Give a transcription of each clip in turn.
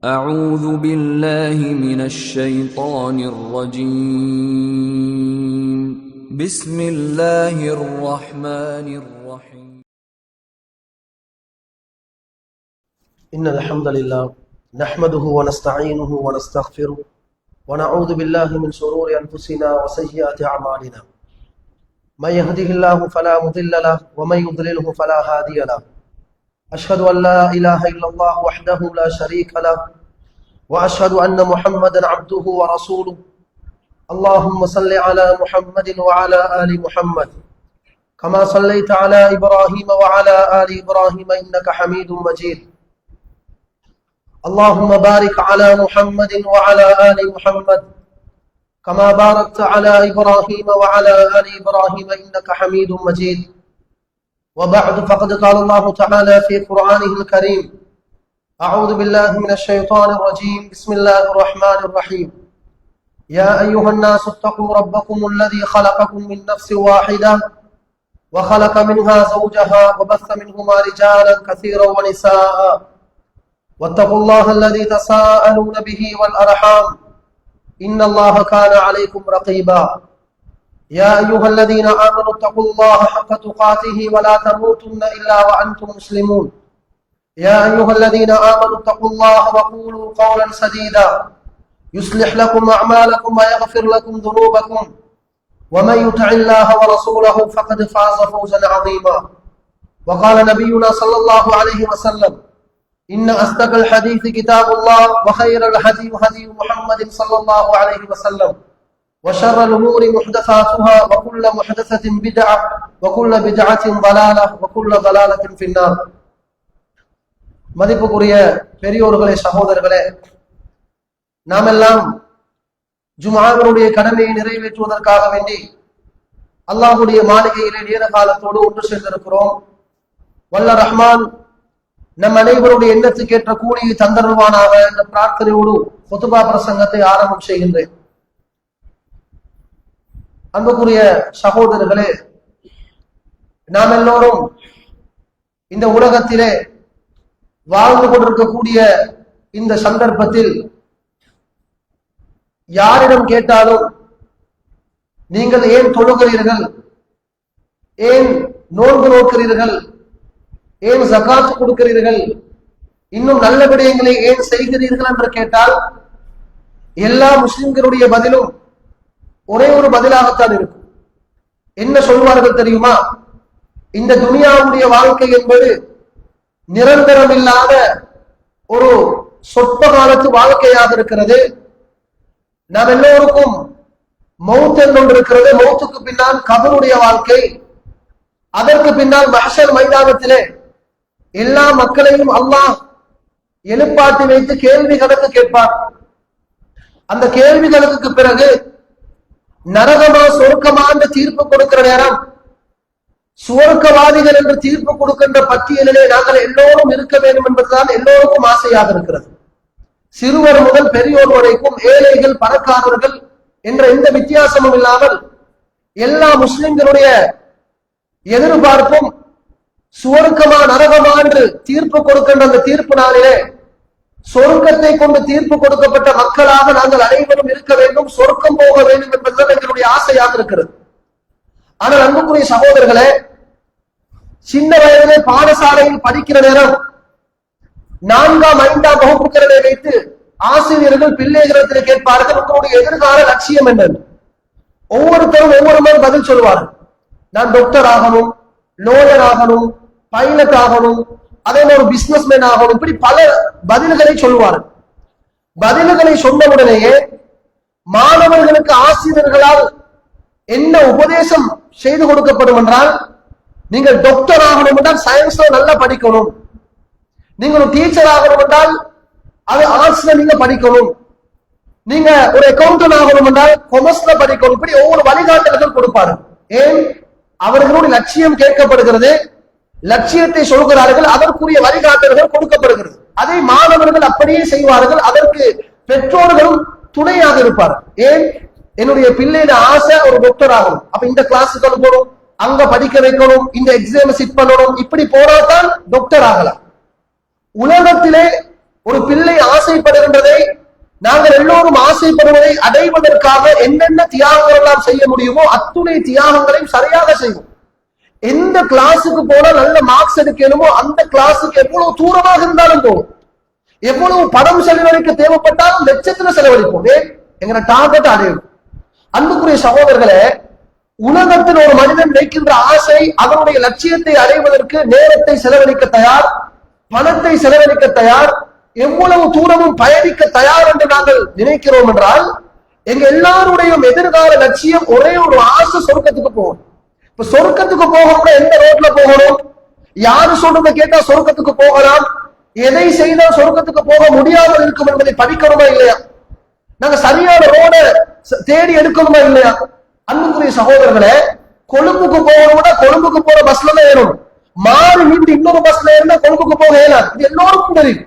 أعوذ بالله من الشيطان الرجيم بسم الله الرحمن الرحيم إن الحمد لله نحمده ونستعينه ونستغفره ونعوذ بالله من شرور أنفسنا وسيئات أعمالنا من يهده الله فلا مضل له ومن يضلله فلا هادي له أشهد أن لا إله إلا الله وحده لا شريك له وأشهد أن محمدا عبده ورسوله اللهم صل على محمد وعلى آل محمد كما صليت على إبراهيم وعلى آل إبراهيم إنك حميد مجيد اللهم بارك على محمد وعلى آل محمد كما باركت على إبراهيم وعلى آل إبراهيم إنك حميد مجيد وبعد فقد قال الله تعالى في قرآنه الكريم أعوذ بالله من الشيطان الرجيم بسم الله الرحمن الرحيم يا أيها الناس اتقوا ربكم الذي خلقكم من نفس واحدة وخلق منها زوجها وبث منهما رجالا كثيرا ونساء واتقوا الله الذي تساءلون به والأرحام إن الله كان عليكم رقيبا يا أيها الذين آمنوا اتقوا الله حق تقاته ولا تموتن إلا وأنتم مسلمون يا أيها الذين آمنوا اتقوا الله وقولوا قولا سديدا يصلح لكم أعمالكم ويغفر لكم ذنوبكم ومن يطع الله ورسوله فقد فاز فوزا عظيما وقال نبينا صلى الله عليه وسلم إن أصدق الحديث كتاب الله وخير الهدي هدي محمد صلى الله عليه وسلم وشر الأمور محدثاتها وكل محدثة بدعة وكل بدعة ضلالة وكل ضلالة في النار. மதிப்புக்குரிய பெரியோர்களே, சகோதரர்களே, நாமெல்லாம் ஜும்ஆவினுடைய கடமையை நிறைவேற்றுவதற்காக வேண்டி அல்லாஹ்வுடைய மாளிகையிலே நேர காலத்தோடு ஒன்று சேர்ந்திருக்கிறோம். வல்ல ரஹ்மான் நம் அனைவருடைய எண்ணத்துக்கு ஏற்ற கூலியை தந்தருவானாக என்ற பிரார்த்தனையோடு குதுபா பிரசங்கத்தை ஆரம்பம் செய்கின்றேன். அன்புக்குரிய சகோதரர்களே, நாம் எல்லோரும் இந்த உலகத்திலே வாழ்ந்து கொண்டிருக்கக்கூடிய இந்த சந்தர்ப்பத்தில் யாரிடம் கேட்டாலும் நீங்கள் ஏன் தொழுகிறீர்கள், ஏன் நோன்பு நோக்கிறீர்கள், ஏன் ஜகாத் கொடுக்கிறீர்கள், இன்னும் நல்ல விடயங்களை ஏன் செய்கிறீர்கள் என்று கேட்டால் எல்லா முஸ்லிம்களுடைய பதிலும் ஒரே ஒரு பதிலாகத்தான் இருக்கும். என்ன சொல்வார்கள் தெரியுமா? இந்த துனியாவுடைய வாழ்க்கை என்பது நிரந்தரம் இல்லாத ஒரு சொற்ப காலத்து வாழ்க்கையாக இருக்கிறது. நாம் எல்லோருக்கும் மௌத் என்று இருக்கிறது. மௌத்துக்கு பின்னால் கபருடைய வாழ்க்கை, அதற்கு பின்னால் மஹ்ஷர் மைதானத்திலே எல்லா மக்களையும் அல்லாஹ் எழுப்பாட்டி வைத்து கேள்வி கணக்கு கேட்பார். அந்த கேள்வி கணக்குக்கு பிறகு நரகமா சொர்க்கமா என்று தீர்ப்பு கொடுக்கிற நேரம் சுவர்க்கவாதிகள் என்று தீர்ப்பு கொடுக்கின்ற பட்டியலிலே நாங்கள் எல்லோரும் இருக்க வேண்டும் என்பதுதான் எல்லோருக்கும் ஆசையாக இருக்கிறது. சிறுவர் முதல் பெரியோர் வரைக்கும், ஏழைகள் பணக்காரர்கள் என்ற எந்த வித்தியாசமும் இல்லாமல் எல்லா முஸ்லிம்களுடைய எதிர்பார்ப்பும் சுவர்க்கமா நரகமா என்று தீர்ப்பு கொடுக்கின்ற அந்த தீர்ப்பு நாளிலே சொர்க்கத்தை கொண்டு தீர்ப்பு கொடுக்கப்பட்ட மக்களாக நாங்கள் அனைவரும் இருக்க வேண்டும், சொர்க்கம் போக வேண்டும் என்பதுதான் எங்களுடைய ஆசையாக இருக்கிறது. ஆனால் அன்புக்குரிய சகோதரர்களே, சின்ன வயதிலே பாடசாலையில் படிக்கிற நேரம் 4ஆம் 5ஆம் வகுப்புகளை வைத்து ஆசிரியர்கள் பிள்ளைகளிடத்தில் கேட்பார்கள், உங்களுடைய எதிர்கால லட்சியம் என்ன? ஒவ்வொருத்தரும் ஒவ்வொரு மாதிரி பதில் சொல்லுவார்கள். நான் டாக்டர் ஆகணும், லோயர் ஆகணும், பைலட் ஆகணும், அதே ஒரு பிசினஸ் மேன் ஆகணும், இப்படி பல பதில்களை சொல்லுவார்கள். பதில்களை சொன்னவுடனேயே மாணவர்களுக்கு ஆசிரியர்களால் என்ன உபதேசம் செய்து கொடுக்கப்படும் என்றால், நீங்கள் டாக்டர் ஆகணும் என்றால் சயின்ஸ்ல நல்லா படிக்கணும், நீங்கள் ஒரு டீச்சர் ஆகணும் என்றால் அது ஆர்ட்ஸ்ல நீங்க படிக்கணும், நீங்க ஒரு அக்கௌண்டன்ட் ஆகணும் என்றால் கொமர்ஸ்ல படிக்கணும், இப்படி ஒவ்வொரு வழிகாட்டல்கள் கொடுப்பாரு. ஏன்? அவர்களுடைய லட்சியம் கேட்கப்படுகிறது, லட்சியத்தை சொல்கிறார்கள், அதற்குரிய வழிகாட்டல்கள் கொடுக்கப்படுகிறது. அதை மாணவர்கள் அப்படியே செய்வார்கள். அதற்கு பெற்றோர்களும் துணையாக இருப்பார்கள். ஏன்? என்னுடைய பிள்ளையில ஆசை ஒரு டாக்டர் ஆகணும், அப்ப இந்த கிளாஸுக்கு அனுப்பணும், அங்க படிக்க வைக்கணும், இந்த எக்ஸாம் சிட் பண்ணணும், இப்படி போனாதான் டாக்டர் ஆகலாம். உலகத்திலே ஒரு பிள்ளை ஆசைப்பட ஆசைப்படுவதை அடைவதற்காக என்னென்ன தியாகங்கள் எல்லாம் செய்ய முடியுமோ அத்துணை தியாகங்களையும் சரியாக செய்வோம். எந்த கிளாஸுக்கு போனா நல்ல மார்க்ஸ் எடுக்கணுமோ அந்த கிளாஸுக்கு எவ்வளவு தூரமாக இருந்தாலும் போகும், எவ்வளவு பணம் செலவழிக்க தேவைப்பட்டாலும் லட்சத்துல செலவழிப்போம். எங்களை டார்கெட் அடையணும். அன்புக்குரிய சகோதரர்களே, உலகத்தில் ஒரு மனிதன் வைக்கின்ற ஆசை அதனுடைய லட்சியத்தை அடைவதற்கு நேரத்தை செலவழிக்க தயார், பணத்தை செலவழிக்க தயார், எவ்வளவு தூரமும் பயணிக்க தயார் என்று நாங்கள் நினைக்கிறோம் என்றால் எங்க எல்லாருடைய எதிர்கால லட்சியம் ஒரே ஒரு ஆசை, சொர்க்கத்துக்கு போகணும். இப்ப சொர்க்கத்துக்கு போகணும்னா எந்த ரோட்ல போகணும்? யாரு சொல்றதை கேட்டா சொர்க்கத்துக்கு போகலாம், எதை செய்தால் சொர்க்கத்துக்கு போக முடியாமல் இருக்கும் என்பதை படிக்கணுமா இல்லையா? நாங்க சரியான ரோட தேடி எடுக்கணுமா இல்லையா? அன்புக்குரிய சகோதரர்களே, கொழும்புக்கு போகணும்னா கொழும்புக்கு போற பஸ்ல தான் ஏறணும். மாறி மீண்டு இன்னொரு பஸ்ல ஏறினா கொழும்புக்கு போக இயலாது. இது எல்லோருக்கும் தெரியும்.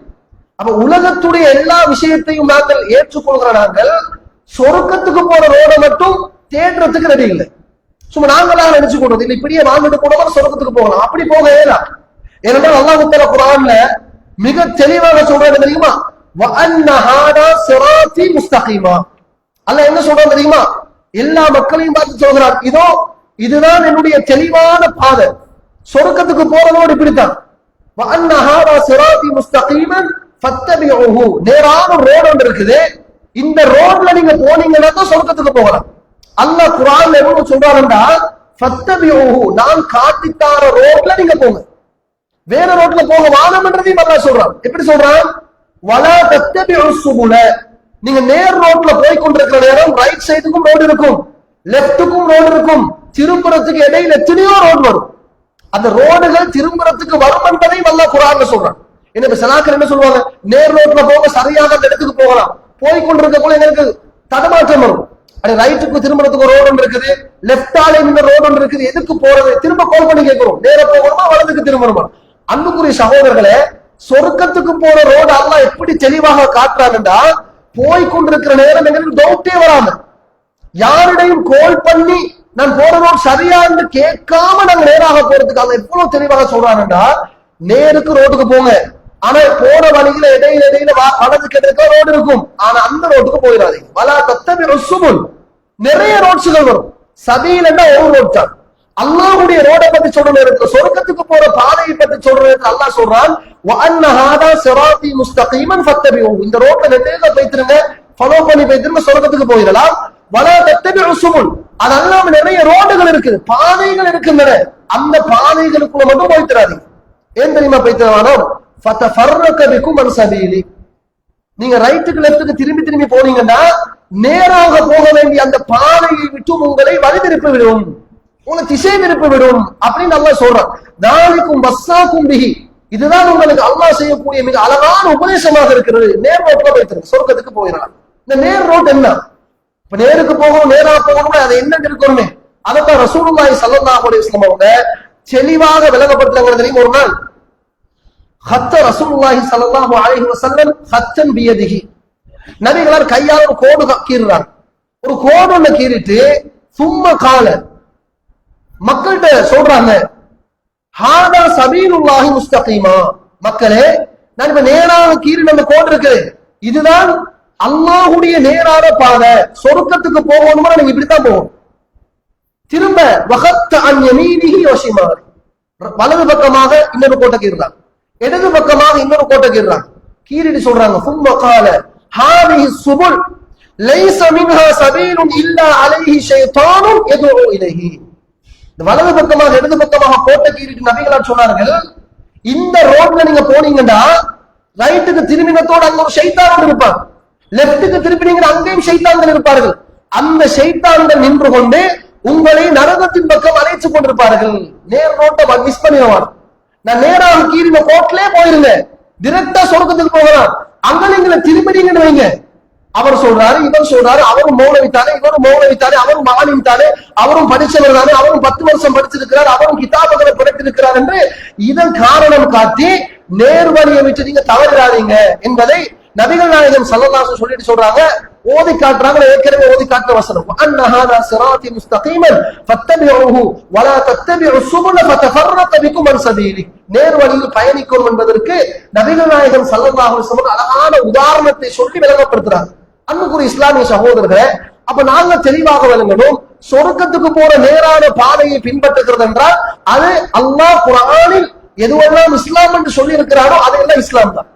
அப்ப உலகத்துடைய எல்லா விஷயத்தையும் நாங்கள் ஏற்றுக்கொள்கிற நாங்கள் சொர்க்கத்துக்கு போற ரோட மட்டும் தேடுறதுக்கு ரெடி இல்லை. சும்மா நாங்களாக நினைச்சு கொண்டது இல்லை, இப்படியே வாழ்ந்துட்டு போனோம் சொர்க்கத்துக்கு போகலாம், அப்படி போக இயலாம். ஏனென்றால் அல்லாஹ் தஆலா குர்ஆன்ல மிக தெளிவாக சொல்றது தெரியுமா? வஅன்ன ஹாதா சிராத்தி முஸ்தகீமா. அல்லாஹ் என்ன சொல்றான் தெரியுமா? எல்லா மக்களையும் பார்த்து சொல்கிறான், இதோ இதுதான் என்னுடைய தெளிவான பாதை, சொர்க்கத்துக்கு போறதோடு இப்படித்தான். வஅன்ன ஹாதா சிராத்தி முஸ்தகீமன் ஃபத்தபிஊஹு. நேரான ரோடு ஒன்று இருக்குது, இந்த ரோட்ல நீங்க போனீங்கன்னா தான் சொர்க்கத்துக்கு போகலாம். அல்லாஹ் குர்ஆன்ல என்ன சொல்றாருன்னா, ஃபத்தபிஊஹு, நான் காட்டித்தார ரோட்ல நீங்க போங்க, வேற ரோட்ல போக வானம்ன்றதையும் அல்லாஹ் சொல்றான். எப்படி சொல்றான்? வலா தத்தபிஉஸ் சுபுல. நீங்க நேர் ரோட்ல போய் கொண்டிருக்கிற நேரம் ரைட் சைடுக்கும் ரோடு இருக்கும், லெப்டுக்கும் ரோடு இருக்கும், திரும்புறதுக்கு இடையில எத்தனையோ ரோடு வரும். அந்த ரோடுகள் திரும்புறதுக்கு வரும் என்பதையும் அல்லாஹ் குர்ஆன்ல சொல்றான். என்ன சலாக்கள் என்ன சொல்லுவாங்க? நேர் ரோட்ல போக சரியாக அந்த இடத்துக்கு போகலாம், போய் கொண்டிருக்கக்குள்ள எங்களுக்கு தடமாற்றம் வரும். அது ரைட்டுக்கு திரும்புறதுக்கு ரோடு ஒன்று இருக்குது, லெப்டாலே இந்த ரோடு ஒன்று இருக்குது, எதுக்கு போறது? திரும்ப கால் பண்ணி கேட்கிறோம், நேர போகணுமா வலதுக்கு திரும்பணுமா? அன்புக்குரிய சகோதரர்களே, சொர்க்கத்துக்கு போற ரோடு அல்லாஹ் எப்படி தெளிவாக காட்டுறான்டா, போய் கொண்டிருக்கிற நேரம் எங்களுக்கு டவுட்டே வராம, யாரிடையும் கால் பண்ணி நான் போற ரோடு சரியா என்று கேட்காம நாங்க நேராக போறதுக்கு அல்லாஹ் எவ்வளவு தெளிவாக சொல்றான்டா, நேருக்கு ரோட்டுக்கு போங்க, ஆனா போற வழியில இடையில வலதுக்கு எடுக்க ரோடு இருக்கும், ஆனா அந்த ரோட்டுக்கு போயிடாதீங்க. வலா தத்தபிஉஸ் சுபுல். நிறைய ரோட்ஸ்கள் வரும், சபீல் என்ற ஒரு ரோட் தான். அல்லாஹ்வுடைய ரோட பத்தி சொல்ற நேரத்துல சொர்க்கத்துக்கு போற பாதையை பத்தி சொல்ற நேரத்துல அல்லாஹ் சொல்றான், வஅன்ன ஹாதா சிராத்தி முஸ்தகீமன் ஃபத்தபிஊஹு. இந்த ரோட்ல நெட்டேல போய்த்திருங்க, ஃபாலோ பண்ணி போய்த்திருங்க, சொர்க்கத்துக்கு போயிடலாம். வலா தத்தபிஉஸ் சுபுல். அது அல்லாம நிறைய ரோடுகள் இருக்குது, பாதைகள் இருக்கின்றன, அந்த பாதைகளுக்குள்ள மட்டும் போய்த்திராதீங்க. ஏன் தெரியுமா போய்த்திரவானோ? ஃபதஃபர்ரக பிகும் அன் சபீலி. நீங்க ரைட்டுக்கு லெஃப்ட்டுக்கு திரும்பி திரும்பி போனீங்கன்னா நேராக போக வேண்டிய அந்த பாதையை விட்டு உங்களை வழிதிருப்பி விடும், உங்களை திசை திருப்பி விடும் அப்படின்னு அல்லாஹ் சொல்றான். தாலிக்கும் வஸ்ஸாக்கும் பிஹி. இதுதான் உங்களுக்கு அல்லாஹ் செய்யக்கூடிய மிக அழகான உபதேசமாக இருக்கிறது. நேர் ரோட்ல போய்த்திருக்கு, சொர்க்கத்துக்கு போயிடலாம். இந்த நேர் ரோட் என்ன? இப்ப நேருக்கு போகணும், நேரா போகணும்னா அது என்ன இருக்கணுமே, அதைத்தான் ரசூலுல்லாஹி ஸல்லல்லாஹு அலைஹி வஸல்லம் அவங்க தெளிவாக விளங்கப்படுத்துறாங்க தெரியும். ஒரு நாள் ஹத்த ரசூலுல்லாஹி ஸல்லல்லாஹு அலைஹி வஸல்லம் ஹத்தன் பியதிஹி. நபிகளார் கையால் ஒரு கோடு கீறுறாங்க, ஒரு கோடு ஒண்ணு கீறிட்டு சும்ம கால மக்கள்கிட்ட சொல்றாங்க, ஹாதா சபீலுல்லாஹி முஸ்தகீமா. மக்களே, நான் இப்ப நேராக கீறின அந்த கோடு இருக்கு, இதுதான் அல்லாஹ்வுடைய நேரான பாதை, சொர்க்கத்துக்கு போகணும்னா நீங்க இப்படித்தான் போகணும். திரும்ப வகத்த அன் யமீனிஹி வ ஷிமாலி. வலது பக்கமாக இன்னொரு கோட்டை கீறுறாங்க, இடது பக்கமாக இன்னொரு கோட்டை கீறுறாங்க. கீறிட்டு சொல்றாங்க, சும்ம கால ஹாதிஹி சுபுல் லைஸ மின்ஹா சபீலுன் இல்லா அலைஹி ஷைத்தானுன் யதுஉ இலைஹி. வலது பக்கமாக இடது பக்கமாக கோட்டை கீறிட்டு நபிகளார் சொன்னார்கள், இந்த ரோட்ல நீங்க போனீங்கன்னா ரைட்டுக்கு திரும்பினத்தோடு அங்க ஒரு ஷைத்தான் இருப்பான், லெப்டுக்கு திரும்பினீங்க அங்கேயும் ஷைத்தான்கள் இருப்பார்கள். அந்த ஷைத்தான்கள் நின்று கொண்டு உங்களை நரகத்தின் பக்கம் அழைத்துக் கொண்டிருப்பார்கள். நேர் ரோட்டை மிஸ் பண்ணிடுவான். நான் நேராக கீறின கோட்லே போயிருங்க, டிரெக்டா சொர்க்கத்துக்கு போகலாம். அங்க நீங்க திரும்பினீங்கன்னு வைங்க, அவர் சொல்றாரு, இவர் சொல்றாரு, அவரும் மௌலவித்தானே, இவரும் மௌலவித்தானே, அவரும் மாலிம் தானே, அவரும் படிச்சவர் தானே, அவரும் 10 வருஷம் படிச்சிருக்கிறார், அவரும் கிதாபுகளை படித்திருக்கிறார் என்று இதன் காரணம் காட்டி நேர்வழியை விட்டு நீங்க தவறாதீங்க என்பதை நபிகள் நாயகம் ஸல்லல்லாஹு அலைஹி சொல்லிட்டு சொல்றாங்க, ஓதி காட்டுறாங்க. ஏற்கனவே ஓதி காட்டுற வசனம், அன்ன ஹாதா சிராத்தி முஸ்தகீமன் ஃபத்தபிஊஹு வலா தத்தபிஉஸ் சுபுல ஃபதஃபர்ரக பிகும் அன் சபீலி. நேர்வழியில் பயணிக்கும் என்பதற்கு நபிகள் நாயகம் ஸல்லல்லாஹு அலைஹி வஸல்லம் அழகான உதாரணத்தை சொல்லி விளங்கப்படுத்துறாங்க. அன்புக்குரிய இஸ்லாமிய சகோதரர்களே, அப்ப நாங்க தெளிவாக விளங்கணும், சொர்க்கத்துக்கு போற நேரான பாதையை பின்பற்றுகிறது என்றால் அது அல்லாஹ் குர்ஆனில் எதுவெல்லாம் இஸ்லாம் என்று சொல்லி இருக்கிறாரோ அதெல்லாம் இஸ்லாம் தான்.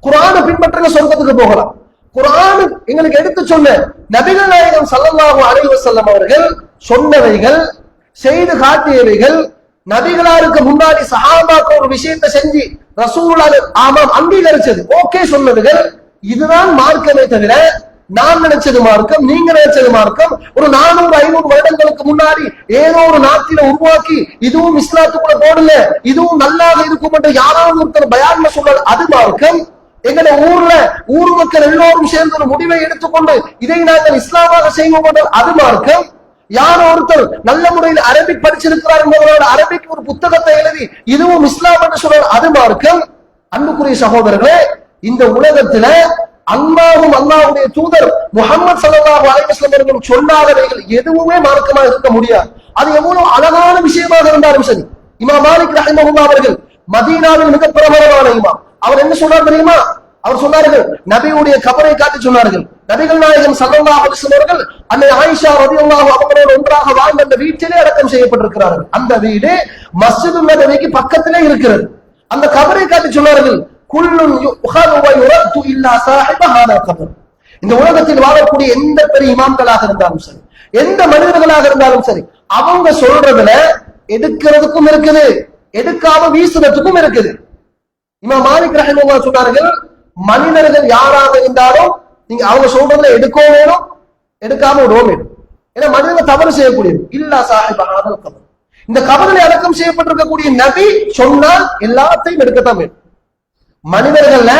குர்ஆனை பின்பற்றுங்க, சொர்க்கத்துக்கு போகலாம். குர்ஆன் எங்களுக்கு எடுத்து சொன்ன நபிகள் நாயகம் ஸல்லல்லாஹு அலைஹி வஸல்லம் அவர்கள் சொன்னவைகள், செய்து காட்டியவைகள், நபிகளாருக்கு முன்னாடி சஹாபாக்கள் ஒரு விஷயத்தை செஞ்சு ரசூலுல்லாஹ் ஆமாம் அங்கீகரிச்சது, ஓகே சொன்னதுகள், இதுதான் மார்க்கமே தவிர நான் நினைச்சது மார்க்கம், நீங்க நினைச்சது மார்க்கம், ஒரு 400-500 வருடங்களுக்கு முன்னாடி ஏதோ ஒரு நாட்டில உருவாக்கி இதுவும் இஸ்லாத்துக்குள்ள போடல, இதுவும் நல்லாக இருக்கும் என்று யாராவது ஒருத்தர் பயான்ல சொல்றது அது மார்க்கம். எங்கட ஊர் மக்கள் எல்லோரும் சேர்ந்து ஒரு முடிவை எடுத்துக்கொண்டு இதை நாங்கள் இஸ்லாமாக செய்வோம் என்றால் அது மார்க்கம். யாரோ ஒருத்தர் நல்ல முறையில் அரபிக் படிச்சிருக்கிறார் என்பதோட அரபிக் ஒரு புத்தகத்தை எழுதி இதுவும் இஸ்லாம் என்று சொல்றார் அது மார்க்கம். அன்புக்குரிய சகோதரர்களே, இந்த உலகத்துல அல்லாஹ்வும் அல்லாஹ்வுடைய தூதர் முஹம்மது ஸல்லல்லாஹு அலைஹி வஸல்லம் அவர்கள் சொன்னாதவைகள் எதுவுமே மார்க்கமாக இருக்க முடியாது. அது எவ்வளவு அழகான விஷயமாக இருந்தாலும் சரி. இமாம் மாலிக் ரஹிமஹுல்லாஹ் அவர்கள் மதீனாவில் மிக பிரபலமான இமாம். அவர் என்ன சொன்னார் தெரியுமா? அவர் சொன்னார்கள், நபியுடைய கபரை காட்டி சொன்னார்கள். நபிகள் நாயகம் ஸல்லல்லாஹு அலைஹி வஸல்லம் அவர்கள் அன்னை ஆயிஷா ரலியல்லாஹு அவர்களோடு ஒன்றாக வாழ்ந்த அந்த வீட்டிலே அடக்கம் செய்யப்பட்டிருக்கிறார்கள். அந்த வீடு மஸ்ஜிது நபவிக்கு பக்கத்திலே இருக்கிறது. அந்த கபரை காட்டி சொன்னார்கள், குல்லுன் யுஹது வ யுரது இல்லா ஸாஹிப ஹாதா கபர். இந்த உலகத்தில் வாழக்கூடிய எந்த பெரிய இமாம்களாக இருந்தாலும் சரி, எந்த மனிதர்களாக இருந்தாலும் சரி, அவங்க சொல்றதுல எடுக்கிறதுக்கும் இருக்குது, எடுக்காம வீசுறதுக்கும் இருக்குது. இமாம் மாலிக் ரஹிமஹுல்லாஹ் சொன்னார்கள், மனிதர்கள் யாராக இருந்தாலும் நீங்க அவங்க சொல்றதுல எடுக்கவும் வேணும், எடுக்காம விடவும் வேணும். ஏன்னா மனிதர்கள் தவறு செய்யக்கூடியது. இல்லா சாஹிப ஹாதல் கபர், இந்த கபரில் அடக்கம் செய்யப்பட்டிருக்கக்கூடிய நபி சொன்னால் எல்லாத்தையும் எடுக்கத்தான் வேணும். மனிதர்கள்ல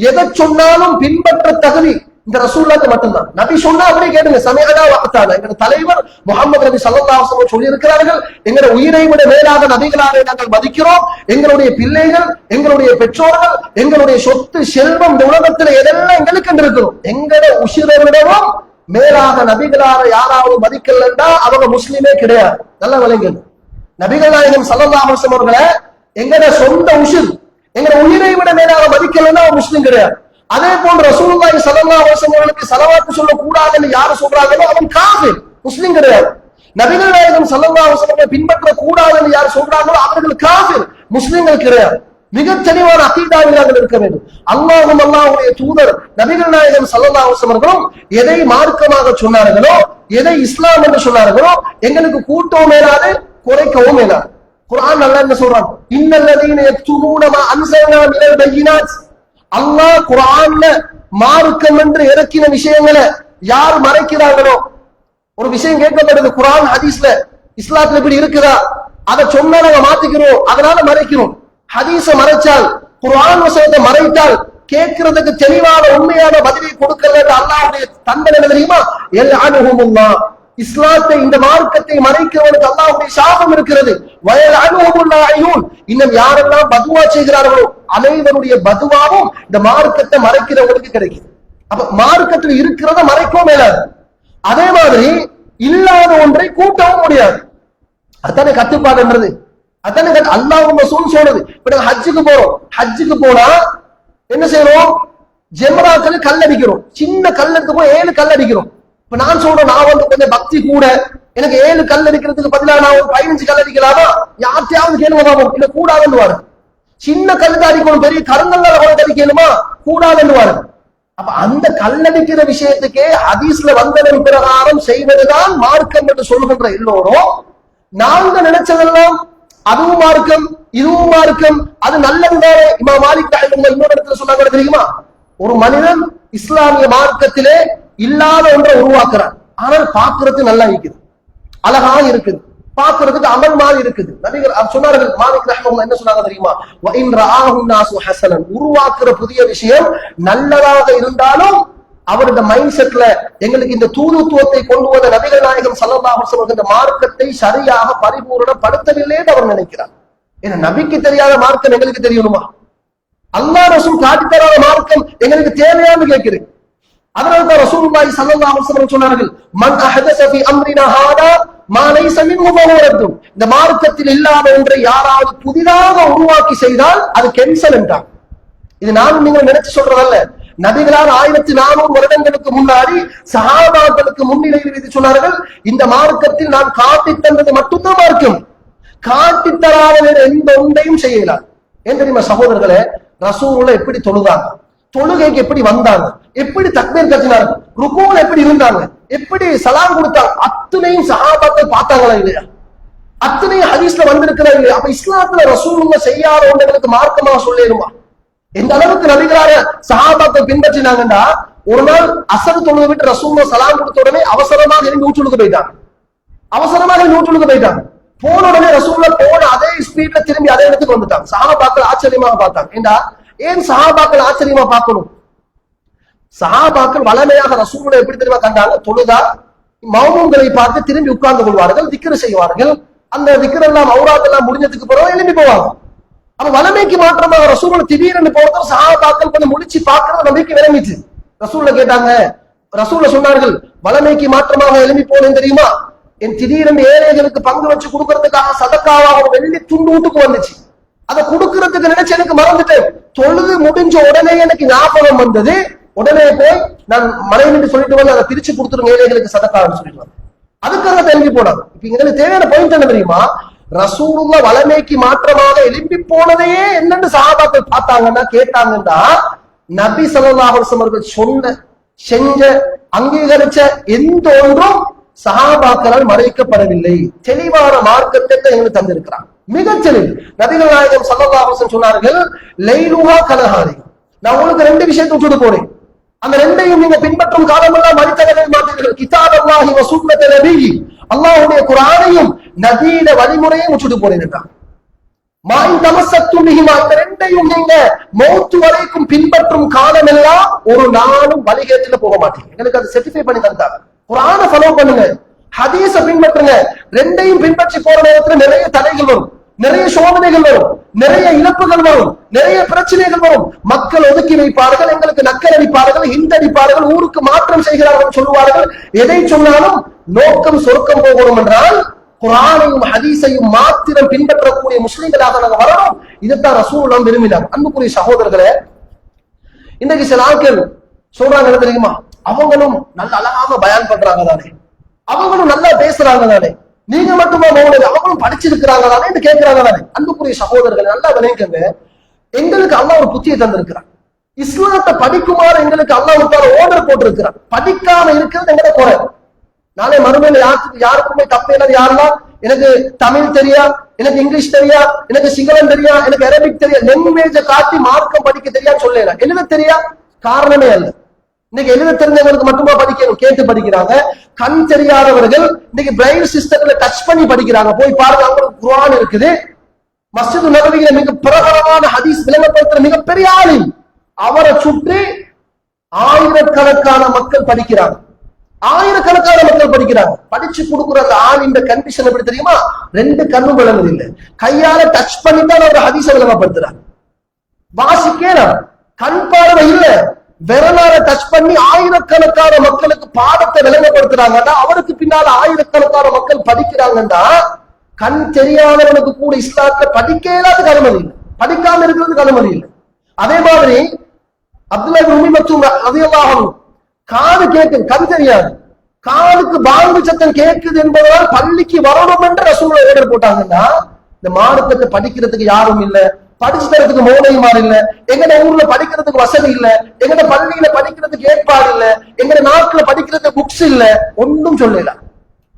எதை சொன்னாலும் பின்பற்ற தகுதி இந்த ரசூலுல்லாஹ்க்கு மட்டும்தான். நபி சொன்னா அப்படியே கேளுங்க, சமீஅனா வ அத்தானா. எங்க தலைவர் முஹம்மது நபி ஸல்லல்லாஹு அலைஹி வஸல்லம் சொல்லி இருக்கிறார்கள், எங்களுடைய உயிரை விட மேலாக நபிகளாரை நாங்கள் மதிக்கிறோம். எங்களுடைய பிள்ளைகள், எங்களுடைய பெற்றோர்கள், எங்களுடைய சொத்து செல்வம், இந்த உலகத்துல எதெல்லாம் எங்களுக்கு என்று இருக்கிறோம், எங்களை உயிரை விடவும் மேலாக நபிகளாரை யாராவது மதிக்கலன்னா அவங்க முஸ்லிமே கிடையாது. நல்ல விளங்குங்க. நபிகள் நாயகம் ஸல்லல்லாஹு அலைஹி வஸல்லம் அவர்களை எங்கட சொந்த உயிர், எங்களை உயிரை விட மேலாக மதிக்கலன்னா அவன் முஸ்லிம் கிடையாது. அதே போன்று ரசூலுல்லாஹி ஸல்லல்லாஹு அலைஹி வஸல்லம் அவர்களுக்கு ஸலவாத் சொல்ல கூடாதுன்னு யாரு சொல்றாங்களோ அவன் காஃபிர், முஸ்லிம் கிடையாது. நபிகள் நாயகம் ஸல்லல்லாஹு அலைஹி வஸல்லம் பின்பற்ற கூடாதுன்னு யார் சொல்றாங்களோ அவர்கள் காஃபிர், முஸ்லிம்கள் கிடையாது. மிக தெளிவான அகீதாவில் நாங்கள் இருக்க வேண்டும். அல்லாஹ்வும் அல்லாஹ்வுடைய தூதர் நபிகள் நாயகம் ஸல்லல்லாஹு அலைஹி வஸல்லம் அவர்களும் எதை மார்க்கமாக சொன்னார்களோ, எதை இஸ்லாம் என்று சொன்னார்களோ எங்களுக்கு கூட்டவும் மேலாது, குறைக்கவும் மேலாது. குர்ஆன் அல்லாஹ் என்ன சொல்றான்? இன்னல்லதீன யக்துமூன மா அன்ஸல்னா மினல் பையினாத். அல்லாஹ் குர்ஆன்ல மார்க்கம் என்று இறக்கின விஷயங்களை யார் மறைக்கிறார்களோ, ஒரு விஷயம் கேட்கப்படுது குர்ஆன் ஹதீஸ்ல, இஸ்லாத்துல இப்படி இருக்குதா, அதை சொன்னா நாங்க மாத்திக்கிறோம், அதனால மறைக்கிறோம். ஹதீஸ மறைச்சால், குர்ஆன் வசனத்தை மறைத்தால் கேட்கிறதுக்கு தெளிவான உண்மையான பதிலை கொடுக்கல அல்லாஹ்வுடைய தண்டனை என்ன தெரியுமா? யல்அனுஹுமுல்லாஹ். இஸ்லாத்தை, இந்த மார்க்கத்தை மறைக்கிறவனுக்கு அல்லாஹ்வுடைய சாபம் இருக்கிறது. வயல்அனுஹுமுல்லாஹியூன். இன்னும் யாரெல்லாம் பதுவா செய்கிறார்களோ அனைவருடைய பதுவாவும் இந்த மார்க்கத்தை மறைக்கிறவங்களுக்கு கிடைக்குது. அப்ப மார்க்கத்தில் இருக்கிறத மறைக்கவும் மேலாது, அதே மாதிரி இல்லாத ஒன்றை கூட்டவும் முடியாது. அதானே கட்டுப்பாடுன்றது, அதானே அல்லாஹ்வும் ரசூலும் சொல்றது. இப்ப நாங்க ஹஜ்ஜுக்கு போறோம், ஹஜ்ஜுக்கு போனா என்ன செய்யறோம்? ஜெம்ராக்கள் கல் அடிக்கிறோம், சின்ன கல் எடுத்து போய் 7 கல் அடிக்கிறோம். இப்ப நான் சொல்றேன், நான் வந்து கொஞ்சம் பக்தி கூட, எனக்கு 7 கல் அடிக்கிறதுக்கு பதிலாக நான் ஒரு 15 கல் அடிக்கலாமா? யார்த்தையாவது கேளுங்க பாப்போம். இல்ல கூடாதுன்னு வாரு. சின்ன கல் அடிக்கணும், பெரிய கருங்கல்ல கூட அடிக்கணுமா? கூடாதுன்னு வாரு. அப்ப அந்த கல்லடிக்கிற விஷயத்துக்கே ஹதீஸ்ல வந்ததன் பிரகாரம் செய்வதுதான் மார்க்கம் என்று சொல்லுகின்ற எல்லோரும், நாங்க நினைச்சதெல்லாம் அதுவும் மார்க்கம், இதுவும் மார்க்கம், அது நல்லதுதானே. இமாம் மாலிக் ரஹிமஹுல்லாஹ் இன்னொரு இடத்துல சொன்னாங்க தெரியுமா? ஒரு மனிதன் இஸ்லாமிய மார்க்கத்திலே இல்லாத ஒன்றை உருவாக்குறான், ஆனால் பார்க்கறது நல்லா இருக்குது, அழகா இருக்குது, பார்க்கறதுக்கு அமல் மாதிரி இருக்குது. நபிகள் சொன்னார்கள், மாலிக் ரஹ்மத்துல்லாஹி என்ன சொன்னாங்க தெரியுமா? வ இன் ரஆஹு நாசு ஹஸனன். உருவாக்குற புதிய விஷயம் நல்லதாக இருந்தாலும் அவருடைய மைண்ட் செட்ல எங்களுக்கு இந்த தூதுத்துவத்தை கொண்டு வந்த நபிகள் நாயகம் ஸல்லல்லாஹு அலைஹி வஸல்லம் இந்த மார்க்கத்தை சரியாக பரிபூரணப்படுத்தவில்லை என்று அவர் நினைக்கிறார். ஏன்னா நபிக்கு தெரியாத மார்க்கம் எங்களுக்கு தெரியணுமா? அல்லாஹ் ரசூல் காட்டி தராத மார்க்கம் எங்களுக்கு தேவையான்னு கேட்கிறேன். அதனால தான் ரசூலுல்லாஹி ஸல்லல்லாஹு அலைஹி வஸல்லம் சொன்னார்கள், மன் அஹதஸ ஃபீ அம்ரினா ஹாதா மா லைஸ மின்ஹு ஃபஹுவ ரத்துன். இந்த மார்க்கத்தில் இல்லாத ஒன்றை யாராவது புதிதாக உருவாக்கி செய்தால் அது கேன்சல் என்றார். இது நானும் நீங்கள் நினைச்சு சொல்றதல்ல, நபிகளார் 1400 வருடங்களுக்கு முன்னாடி சஹாபாக்களுக்கு முன்னிலையில் வைத்து சொன்னார்கள், இந்த மார்க்கத்தில் நான் காட்டி தந்தது மட்டும்தான் மார்க்கம், காட்டித்தராத வேற எந்த ஒன்றையும் செய்யலாம். ஏன் தெரியுமா சகோதரர்களே, ரசூலுல்லாஹ் எப்படி தொழுதாங்க, தொழுகைக்கு எப்படி வந்தாங்க, எப்படி தக்பீர் கட்டினாங்க, ருக்குல எப்படி இருந்தாங்க, எப்படி சலாம் கொடுத்தாங்க, அத்தனையும் சஹாபாக்கள் பார்த்தாங்களா இல்லையா? அத்தனையும் ஹதீஸ்ல வந்திருக்கிறாங்க இல்லையா? அப்ப இஸ்லாத்துல ரசூலுல்லாஹ் செய்யாத ஒன்றுகளுக்கு மார்க்கமா சொல்லிடுமா? எந்த அளவுக்கு நபிகளார சஹாபாக்கள் பின்பற்றினாங்கன்னா, ஒரு நாள் அசர் தொழுகை விட்டு ரசூலுல்லாஹ் சலாம் கொடுத்த உடனே அவசரமாக எழுந்து ஊற்றுலுக்கு போயிட்டாங்க. போன உடனே ரசூலுல்லாஹ் போன அதே ஸ்பீட்ல திரும்பி அதே இடத்துக்கு வந்துட்டாங்க. சஹாபாக்கள் ஆச்சரியமாக பார்த்தாங்க. ஏன் சஹாபாக்கள் ஆச்சரியமா பார்க்கணும்? சஹாபாக்கள் வளமையாக ரசூலுல்லாஹ் எப்படி தெரியுமா கண்டாங்க? தொழுதா மௌமூம்களை பார்த்து திரும்பி உட்கார்ந்து கொள்வார்கள், திக்ர் செய்வார்கள். அந்த திக்ர் எல்லாம் ஔராத் எல்லாம் முடிஞ்சதுக்கு பிறகு எழுப்பி போவாங்க. அப்ப வளமைக்கு மாற்றமாக ரசூலுல்லாஹ் திடீர்னு போறதும் சஹாபாக்கள் கொஞ்சம் முடிச்சு பார்க்கறது நம்பிக்கை விளங்கிச்சு. ரசூலுல்லாஹ் கேட்டாங்க, ரசூலுல்லாஹ் சொன்னார்கள், வளமைக்கு மாற்றமாக எழுப்பி போனேன் தெரியுமா? என் திடீரென்று ஏழைகளுக்கு பங்கு வச்சு கொடுக்கறதுக்காக சதக்காவாக ஒரு வெள்ளி துண்டு வீட்டுக்கு வந்துச்சு. அதை கொடுக்கறதுக்கு நினைச்சு எனக்கு மறந்துட்டேன். தொழுது முடிஞ்ச உடனே எனக்கு ஞாபகம் வந்தது. உடனே போய் நான் மனைவி சொல்லிட்டு வந்து அதை பிரிச்சு கொடுத்துருங்க ஏழைகளுக்கு சதக்கான்னு சொல்லிட்டு வந்தேன். அதுக்காக எழுப்பி போனாங்க. இப்ப இங்க தேவையான பாயிண்ட் என்ன தெரியுமா? ரசூலுல்லாஹ் வளமைக்கு மாற்றமாக எழுப்பி போனதையே என்னன்னு சஹாபாக்கள் பார்த்தாங்கன்னா கேட்டாங்கன்னா, நபி ஸல்லல்லாஹு அலைஹி வஸல்லம் அவர்கள் சொன்ன செஞ்ச அங்கீகரிச்ச எந்த ஒன்றும் சஹாபாக்களால் மறைக்கப்படவில்லை. தெளிவான மார்க்கத்தை எங்களுக்கு தந்திருக்கிறார். மிகச் தெளிவு. நபிகள் நாயகம் ஸல்லல்லாஹு அலைஹி வஸல்லம் சொன்னார்கள், லைலுஹா கனஹாரி. நான் உங்களுக்கு ரெண்டு விஷயத்தை விட்டுட்டு போறேன், அந்த ரெண்டையும் நீங்க பின்பற்றும் காலமெல்லாம் மறித்தகவே மாட்டீர்கள். கிதாபல்லாஹி வ சுன்னத நபியி, அல்லாஹ்வுடைய குர்ஆனையும் நபியிட வழிமுறையும் விட்டுட்டு போறேன் என்றார். மாயின் தமஸ்ஸத்தும் பிஹிமா, இந்த ரெண்டையும் நீங்க மௌத் வரைக்கும் பின்பற்றும் காலமெல்லாம் ஒரு நாளும் வழிகேட்டில போக மாட்டீங்க. எனக்கு அதை சர்டிஃபை பண்ணி தந்தாங்க. குர்ஆனை ஃபாலோ பண்ணுங்க, ஹதீஸை பின்பற்றுங்க. ரெண்டையும் பின்பற்றி போற நேரத்துல நிறைய தடைகள் வரும், நிறைய சோதனைகள் வரும், நிறைய இழப்புகள் வரும், நிறைய பிரச்சனைகள் வரும். மக்கள் ஒதுக்கி வைப்பார்கள், எங்களுக்கு நக்கல் அடிப்பார்கள், ஹிந்தடிப்பார்கள், ஊருக்கு மாற்றம் செய்கிறார்கள் சொல்லுவார்கள். எதை சொன்னாலும் நோக்கம் சொர்க்கம் போகணும் என்றால் குர்ஆனையும் ஹதீஸையும் மாத்திரம் பின்பற்றக்கூடிய முஸ்லிம்களாக நாங்கள் வரணும். இதைத்தான் ரசூலுல்லாஹ் விரும்பினார். அன்புக்குரிய சகோதரர்களே, இன்னைக்கு சில ஆட்கள் சொல்றாங்க என்ன தெரியுமா? அவங்களும் நல்ல அழகாக பயான் பண்றாங்க தானே, அவங்களும் நல்லா பேசுறாங்க தானே, நீங்க மட்டுமா மௌனம், அவங்களும் படிச்சிருக்கிறாங்க தானே என்று கேட்கிறாங்க தானே. அன்புக்குரிய சகோதரர்கள் நல்லா விளைவிக்கங்க, எங்களுக்கு அல்லாஹ் ஒரு புத்தியை தந்திருக்கிறார். இஸ்லாத்தை படிக்குமாறு எங்களுக்கு அல்லாஹ் ஆர்டர் போட்டிருக்கிறார். படிக்காம இருக்கிறது எங்கட குறை. நாளை மறுமையில யாருக்குமே தப்பேனது யாருன்னா, எனக்கு தமிழ் தெரியா, எனக்கு இங்கிலீஷ் தெரியா, எனக்கு சிங்களம் தெரியா, எனக்கு அரபிக் தெரியா, லாங்குவேஜை காட்டி மார்க்கம் படிக்க தெரியான்னு சொல்லலாம். எழுத தெரியா காரணமே அல்ல. இன்னைக்கு எழுத தெரிஞ்சவங்களுக்கு மட்டுமா படிக்கணும், கேட்டு படிக்கிறாங்க. கண் தெரியாதவர்கள் இன்னைக்கு பிரைல் சிஸ்டத்துல டச் பண்ணி படிக்கிறாங்க. போய் பாருங்க, அவங்களுக்கு குர்ஆன் இருக்குது. மஸ்ஜிது நபவியில மிக பிரபலமான ஹதீஸ் விளங்கப்படுத்துற மிகப்பெரிய ஆலிம், அவரை சுற்றி ஆயிரக்கணக்கான மக்கள் படிக்கிறாங்க. ஆயிரக்கணக்கான மக்கள் படிக்கிறாங்க. படிச்சு கொடுக்குற அந்த ஆலிம் கண்டிஷன் எப்படி தெரியுமா? ரெண்டு கண்ணும் விளங்குது இல்லை, கையால டச் பண்ணி தான் அவர் ஹதீஸை விளங்கப்படுத்துறாங்க. வாசிக்கலாம், கண் பார்வை இல்ல, விரலால டச் பண்ணி ஆயிரக்கணக்கான மக்களுக்கு பாடத்தை விளங்கப்படுத்துறாங்கன்னா, அவருக்கு பின்னால ஆயிரக்கணக்கான மக்கள் படிக்கிறாங்கன்னா, கண் தெரியாதவனுக்கு கூட இஸ்லாத்துல படிக்க இல்லாத அனுமதி இல்லை, படிக்காம இருக்கிறதுக்கு அனுமதி இல்லை. அதே மாதிரி அப்துல்லாஹ் இப்னு உம்மி மக்தூம் ரலியல்லாஹு அன்ஹு, காது கேட்குது, கண் தெரியாது, காதுக்கு பாங்கு சத்தம் கேட்குது என்பதால் பள்ளிக்கு வரணும் என்று ரசூலுல்லாஹ் ஆர்டர் போட்டாங்கன்னா, இந்த மார்க்கத்தை படிக்கிறதுக்கு யாரும் இல்ல, படிச்சு தரத்துக்கு மோனையுமாறு இல்ல, எங்கட ஊர்ல படிக்கிறதுக்கு வசதி இல்ல, எங்கட பள்ளியில படிக்கிறதுக்கு ஏற்பாடு இல்ல, எங்கட நாட்டுல படிக்கிறதுக்கு புக்ஸ் இல்ல, ஒன்றும் சொல்லல.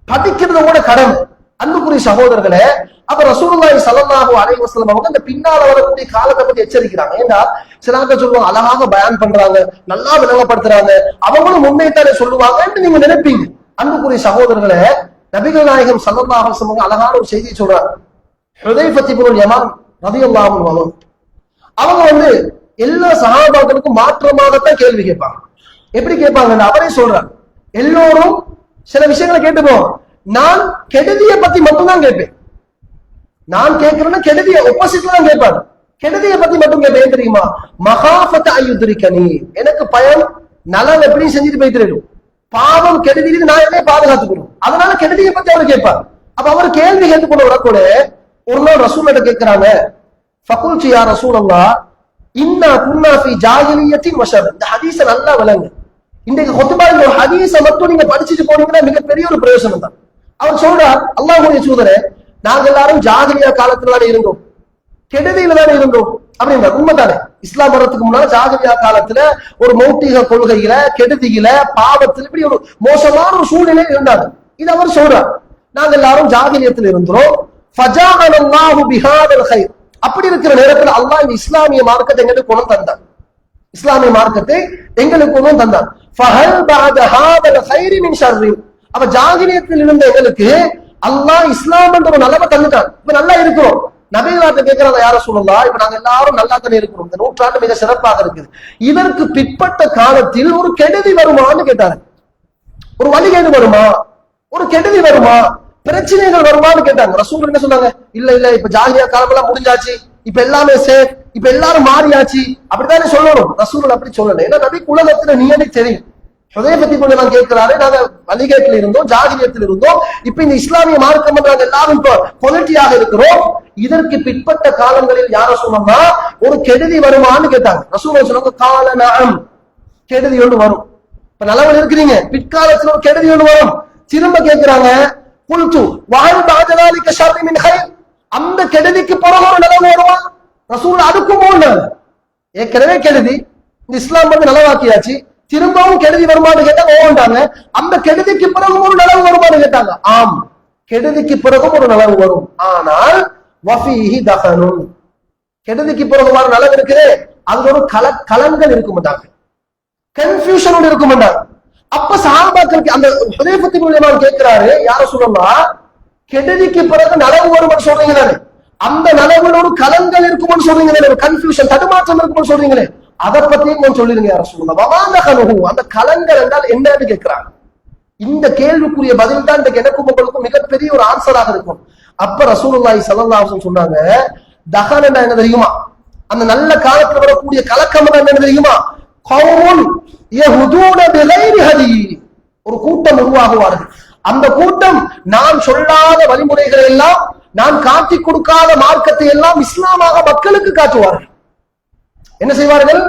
படிக்கிறது கூட கடமை. அன்புக்குரிய சகோதரர்களே, அப்ப ரசூலுல்லாஹி ஸல்லல்லாஹு அலைஹி வஸல்லம் அவங்க இந்த பின்னால வரக்கூடிய காலத்தை பத்தி எச்சரிக்கிறாங்க. ஏன்னா சில ஆட்கள் சொல்லுவாங்க, அழகாக பயான் பண்றாங்க, நல்லா விளங்கப்படுத்துறாங்க, அவங்களும் உண்மைத்தானே சொல்லுவாங்க என்று நீங்க நினைப்பீங்க. அன்புக்குரிய சகோதரர்களே, நபிகள் நாயகம் ஸல்லல்லாஹு அலைஹி வஸல்லம் அழகான ஒரு செய்தியை சொல்றாங்க. ஹுதைஃபத் இப்னுல் யமான் ரலியல்லாஹு அன்ஹு அவங்க எல்லா சஹாபாக்களுக்கும் மாற்றமாகத்தான் கேள்வி கேட்பாங்க. எப்படி கேட்பாங்க அவரே சொல்றாங்க, எல்லோரும் சில விஷயங்களை கேட்டுப்போம், நான் கெடுதிய பத்தி மட்டும்தான் கேட்பேன். நான் கேட்கிறேன்னா கெடுதிய ஒப்போசிட்ல தான் கேட்பாங்க. கெடுதிய பத்தி மட்டும் கேட்பேன் தெரியுமா? மகாஃபத அய்யுத்ரிகனி, எனக்கு பயம் நலன் எப்படி செஞ்சுட்டு போயிட்டு பாவம் கெடுதியிலிருந்து நான் என்னைய பாதுகாத்துக்கணும், அதனால கெடுதிய பத்தி அவர் கேட்பார். அப்ப அவர் கேள்வி கேட்டு கொண்டு வரக்கூட ஒரு நாள் ரசூல்கிட்ட கேட்கிறாங்க, ஃபகுல்து யா ரசூலல்லாஹ் இன்னா குன்னா ஃபீ ஜாஹிலிய்யத்தின் வஷர். இந்த ஹதீஸ நல்லா விளங்கு. இன்றைக்கு குத்பா இந்த ஒரு ஹதீஸை மட்டும் நீங்க படிச்சுட்டு போனீங்கன்னா மிகப்பெரிய ஒரு பிரயோஜனம் தான். அவர் சொல்றார், அல்லாஹ்வுடைய தூதரே, நாங்க எல்லாரும் ஜாஹிலியா காலத்துல தானே இருந்தோம், கெடுதியில தானே இருந்தோம் அப்படின்ற உண்மைதானே. இஸ்லாம் வர்றதுக்கு முன்னால ஜாஹிலியா காலத்துல ஒரு மௌட்டிக கொள்கையில, கெடுதியில, பாவத்தில் இப்படி ஒரு மோசமான ஒரு சூழ்நிலை இருந்தாங்க. இது அவர் சொல்றார், நாங்க எல்லாரும் ஜாஹிலியத்தில் இருந்தோம். ஃபஜாஅனல்லாஹு பிஹாதல் கைர். அப்படி இருக்கிற நேரத்தில் அல்லாஹ் இந்த இஸ்லாமிய மார்க்கத்தை எங்களுக்கு கொண்டு தந்தார். இஸ்லாமிய மார்க்கத்தை எங்களுக்கு கொண்டு தந்தார். ஃபஹல் பஅத ஹாதல் கைரி மின் ஷர்ரின். அப்ப ஜாஹிலியத்தில் இருந்த எங்களுக்கு அல்லாஹ் இஸ்லாம் என்ற ஒரு நலவை தந்துட்டான். இப்ப நல்லா இருக்கிறோம். நபிகளாட்ட கேட்கிறாங்க, யார சொல்லலாம், இப்ப நாங்க எல்லாரும் நல்லா தானே இருக்கிறோம், இந்த நூற்றாண்டு மிக சிறப்பாக இருக்குது, இதற்கு பிற்பட்ட காலத்தில் ஒரு கெடுதி வருமான்னு கேட்டாரு. ஒரு வழிகேடு வருமா, ஒரு கெடுதி வருமா, பிரச்சனைகள் வருமான்னு கேட்டாங்க. ரசூல் என்ன சொன்னாங்க, இல்ல இல்ல இப்ப ஜாலியா காலம் எல்லாம் முடிஞ்சாச்சு, இப்ப எல்லாமே சேஃப், இப்ப எல்லாரும் மாறியாச்சு அப்படித்தானே சொல்லணும். ரசூல் அப்படி சொல்லல. ஏன்னா நபி உலகத்துல நியதி தெரியும். ஹுதைஃபா கொண்டு நான் கேட்கிறாரு, நாங்க வழிகேட்டில் இருந்தோம், ஜாஹிலியத்தில் இருந்தோம், இப்ப இந்த இஸ்லாமிய மார்க்கம் நாங்க எல்லாரும் இப்ப பொலிட்டியாக இருக்கிறோம், இதற்கு பிற்பட்ட காலங்களில் யார சொன்னோம்னா ஒரு கெடுதி வருமான்னு கேட்டாங்க. ரசூல் சொன்னாங்க, கால நஅம், கெடுதி ஒன்று வரும். இப்ப நல்லவன் இருக்கிறீங்க, பிற்காலத்தில் ஒரு கெடுதி ஒன்று வரும். திரும்ப கேட்கிறாங்க, குல்து வஹல் பஅத ذلك ஷர் மின் கைர். அந்த கெடுதிக்கு பிறகு ஒரு நலவு வருமா? ரசூல் அதுக்கும் போனாங்க, ஏற்கனவே கெடுதி, இந்த இஸ்லாம் வந்து நலவாக்கியாச்சு, திரும்பவும் கெடுதி வருமானு கேட்டாங்க. ஓண்டாங்க, அந்த கெடுதிக்கு பிறகு ஒரு நலவு வருமானு கேட்டாங்க. ஆம், கெடுதிக்கு பிறகும் ஒரு நலவு வரும். ஆனால் வஃபீஹி தஃனுன், கெடுதிக்கு பிறகு வர நலவு இருக்குது, அதுல ஒரு கலங்கள் இருக்கும் மாட்டாங்க, கன்ஃபியூஷன் இருக்கும் மாட்டாங்க. அப்ப சஹாபாக்களுக்கு அந்த ஹுதைஃபா மூலமா கேட்கிறாரு, யார சொல்லலாம், கெடுதிக்கு பிறகு நலவு வரும்னு சொல்றீங்க தானே, அந்த நலவுல ஒரு கலங்கள் இருக்கும்னு சொல்றீங்க தானே, ஒரு கன்ஃபியூஷன் தடுமாற்றம் இருக்கும்னு சொல்றீங்களே, அதை பத்தியும் கொஞ்சம் சொல்லிருங்க யார சொல்லலாம். அந்த கலங்கள் என்றால் என்னன்னு கேட்கிறாங்க. இந்த கேள்விக்குரிய பதில் தான் இன்றைக்கு எனக்கும் உங்களுக்கும் மிகப்பெரிய ஒரு ஆன்சராக இருக்கும். அப்ப ரசூலுல்லாஹி ஸல்லல்லாஹு அலைஹி வஸல்லம் சொன்னாங்க, தஹன் என்ன தெரியுமா, அந்த நல்ல காலத்துல வரக்கூடிய கலக்கம் என்ன தெரியுமா, கௌமுன் யஹுதூன பிகைரி ஹதி, ஒரு கூட்டம் உருவாகுவார்கள். அந்த கூட்டம் நான் சொல்லாத வழிமுறைகளை எல்லாம், நான் காட்டி கொடுக்காத மார்க்கத்தை எல்லாம் இஸ்லாமாக மக்களுக்கு காட்டுவார்கள். என்ன செய்வார்கள்?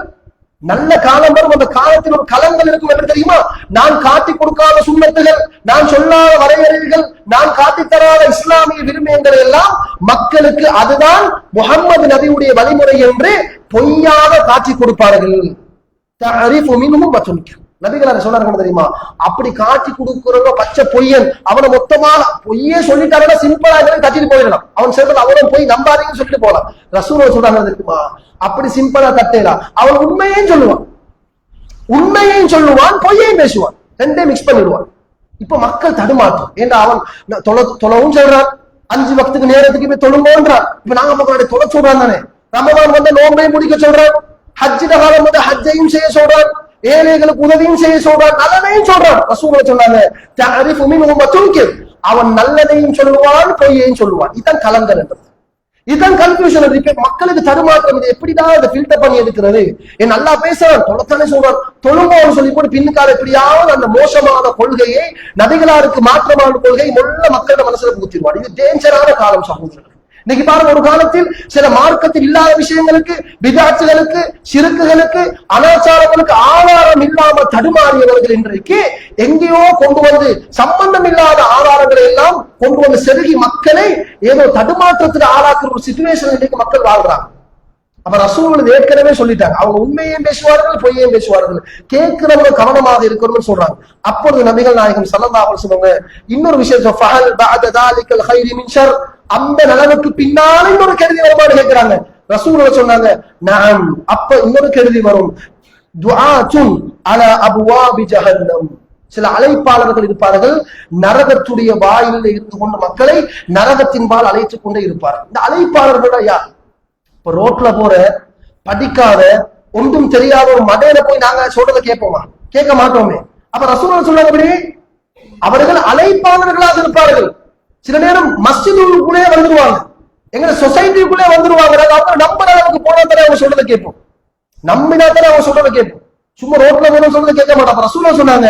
நல்ல காலம் வரும், அந்த காலத்தில் ஒரு கலங்கள் இருக்கும். எப்படி தெரியுமா, நான் காட்டி கொடுக்காத சுன்னத்துகள், நான் சொல்லாத வரையறைகள், நான் காட்டித்தராத இஸ்லாமிய விரும்பியங்களை எல்லாம் மக்களுக்கு அதுதான் முஹம்மது நபியுடைய வழிமுறை என்று பொய்யாக காட்டி கொடுப்பார்கள். நபிகள் சொன்னார்கள் தெரியுமா, அப்படி காட்டி கொடுக்கிறவங்க பச்சை பொய்யன், அவனை மொத்தமாக பொய்யே சொல்லிட்டாருன்னா சிம்பிளா தட்டிட்டு போயிடலாம். அவன் சொல்றது அவனும் போய் நம்பாதீங்கன்னு சொல்லிட்டு போலாம். ரசூல் சொல்றாங்க தெரியுமா, அப்படி சிம்பிளா தட்டலாம். அவன் உண்மையையும் சொல்லுவான், உண்மையையும் சொல்லுவான், பொய்யையும் பேசுவான், ரெண்டையும் மிக்ஸ் பண்ணிடுவான். இப்ப மக்கள் தடுமாற்றம். ஏன்னா அவன் தொலைவும் சொல்றான், 5 வக்துக்கு நேரத்துக்கு போய் தொழுங்கோன்றான். இப்ப நாங்க மக்களுடைய தொலை சொல்றான் தானே, ரமதான் வந்து நோன்பையும் முடிக்க சொல்றான், ஹஜ்ஜிட காலம் வந்து ஹஜ்ஜையும் செய்ய சொல்றான், ஏழைகளுக்கு உதவியும் செய்ய சொல்றான், நல்லதையும் சொல்றான். ரசூலுல்லாஹி சொன்னாங்க, தஅரிஃபு மின்ஹு மதுன்கிர், அவன் நல்லதையும் சொல்லுவான், பொய்யையும் சொல்லுவான். இதுதான் கலங்கல் என்றது, இதுதான் கன்ஃபியூஷன். மக்களுக்கு தடுமாற்றம். இது எப்படிதான் அதை ஃபில்டர் பண்ணி எடுக்கிறது? என் நல்லா பேசுறான், தொலைத்தானே சொல்றான், தொழுங்கோன்னு சொல்லி கூட பின்னுக்கால எப்படியாவது அந்த மோசமான கொள்கையை, நபிகளாருக்கு மாற்றமான கொள்கையை முள்ள மக்களோட மனசுல புகுத்திடுவான். இது டேஞ்சரான காலம் சகோதரர்கள். இன்னைக்கு பாருங்க, ஒரு காலத்தில் சில மார்க்கத்தில் இல்லாத விஷயங்களுக்கு, பிதாட்களுக்கு, சிறுக்குகளுக்கு, அனாச்சாரங்களுக்கு ஆதாரம் இல்லாம தடுமாறியவர்கள் இன்றைக்கு எங்கேயோ கொண்டு வந்து சம்பந்தம் இல்லாத ஆதாரங்களை எல்லாம் கொண்டு வந்து செருகி மக்களை ஏதோ தடுமாற்றத்துக்கு ஆளாக்குற ஒரு சிச்சுவேஷன் இன்றைக்கு மக்கள் வாழ்றாங்க. அப்ப ரசூல் ஏற்கனவே சொல்லிட்டாங்க, அவங்க உண்மையையும் பேசுவார்கள், பொய்யையும் பேசுவார்கள், கேட்கிறவங்க கவனமாக இருக்கணும்னு சொல்றாங்க. அப்பொழுது நபிகள் நாயகம் ஸல்லல்லாஹு அலைஹி வஸல்லம் இன்னொரு விஷயம், ஃபஹல் பஅத ذلك الخير من شر, அந்த நலவுக்கு பின்னால இன்னொரு கெடுதி வருமானு கேட்கிறாங்க. ரசூலுல்லாஹி சொன்னாங்க, நஅம், அப்ப இன்னொரு கெடுதி வரும். துஆத்துன் அலா அப்வாபி ஜஹன்னம், சில அழைப்பாளர்கள் இருப்பார்கள், நரகத்துடைய வாயிலில் இருந்து கொண்டு மக்களை நரகத்தின்பால் அழைத்துக் கொண்டே இருப்பார்கள். இந்த அழைப்பாளர்கள் யார்? இப்ப ரோட்ல போற படிக்காத ஒன்றும் தெரியாத ஒரு மடையில போய் நாங்க சொல்றதை கேட்போமா? கேட்க மாட்டோமே. அப்ப ரசூலுல்லாஹி சொன்னாங்க, அவர்கள் அழைப்பாளர்களாக இருப்பார்கள். சில நேரம் மஸ்ஜிதுக்குள்ளே வந்துருவாங்க, எங்க சொசைட்டிக்குள்ளே வந்துருவாங்க. அவங்க நம்புற அளவுக்கு போனா தானே அவங்க சொல்றதை கேட்போம், நம்பினா தானே அவங்க சொல்றதை கேட்போம். சும்மா ரோட்ல போன சொல்றதை கேட்க மாட்டோம். ரசூலுல்லாஹி சொன்னாங்க,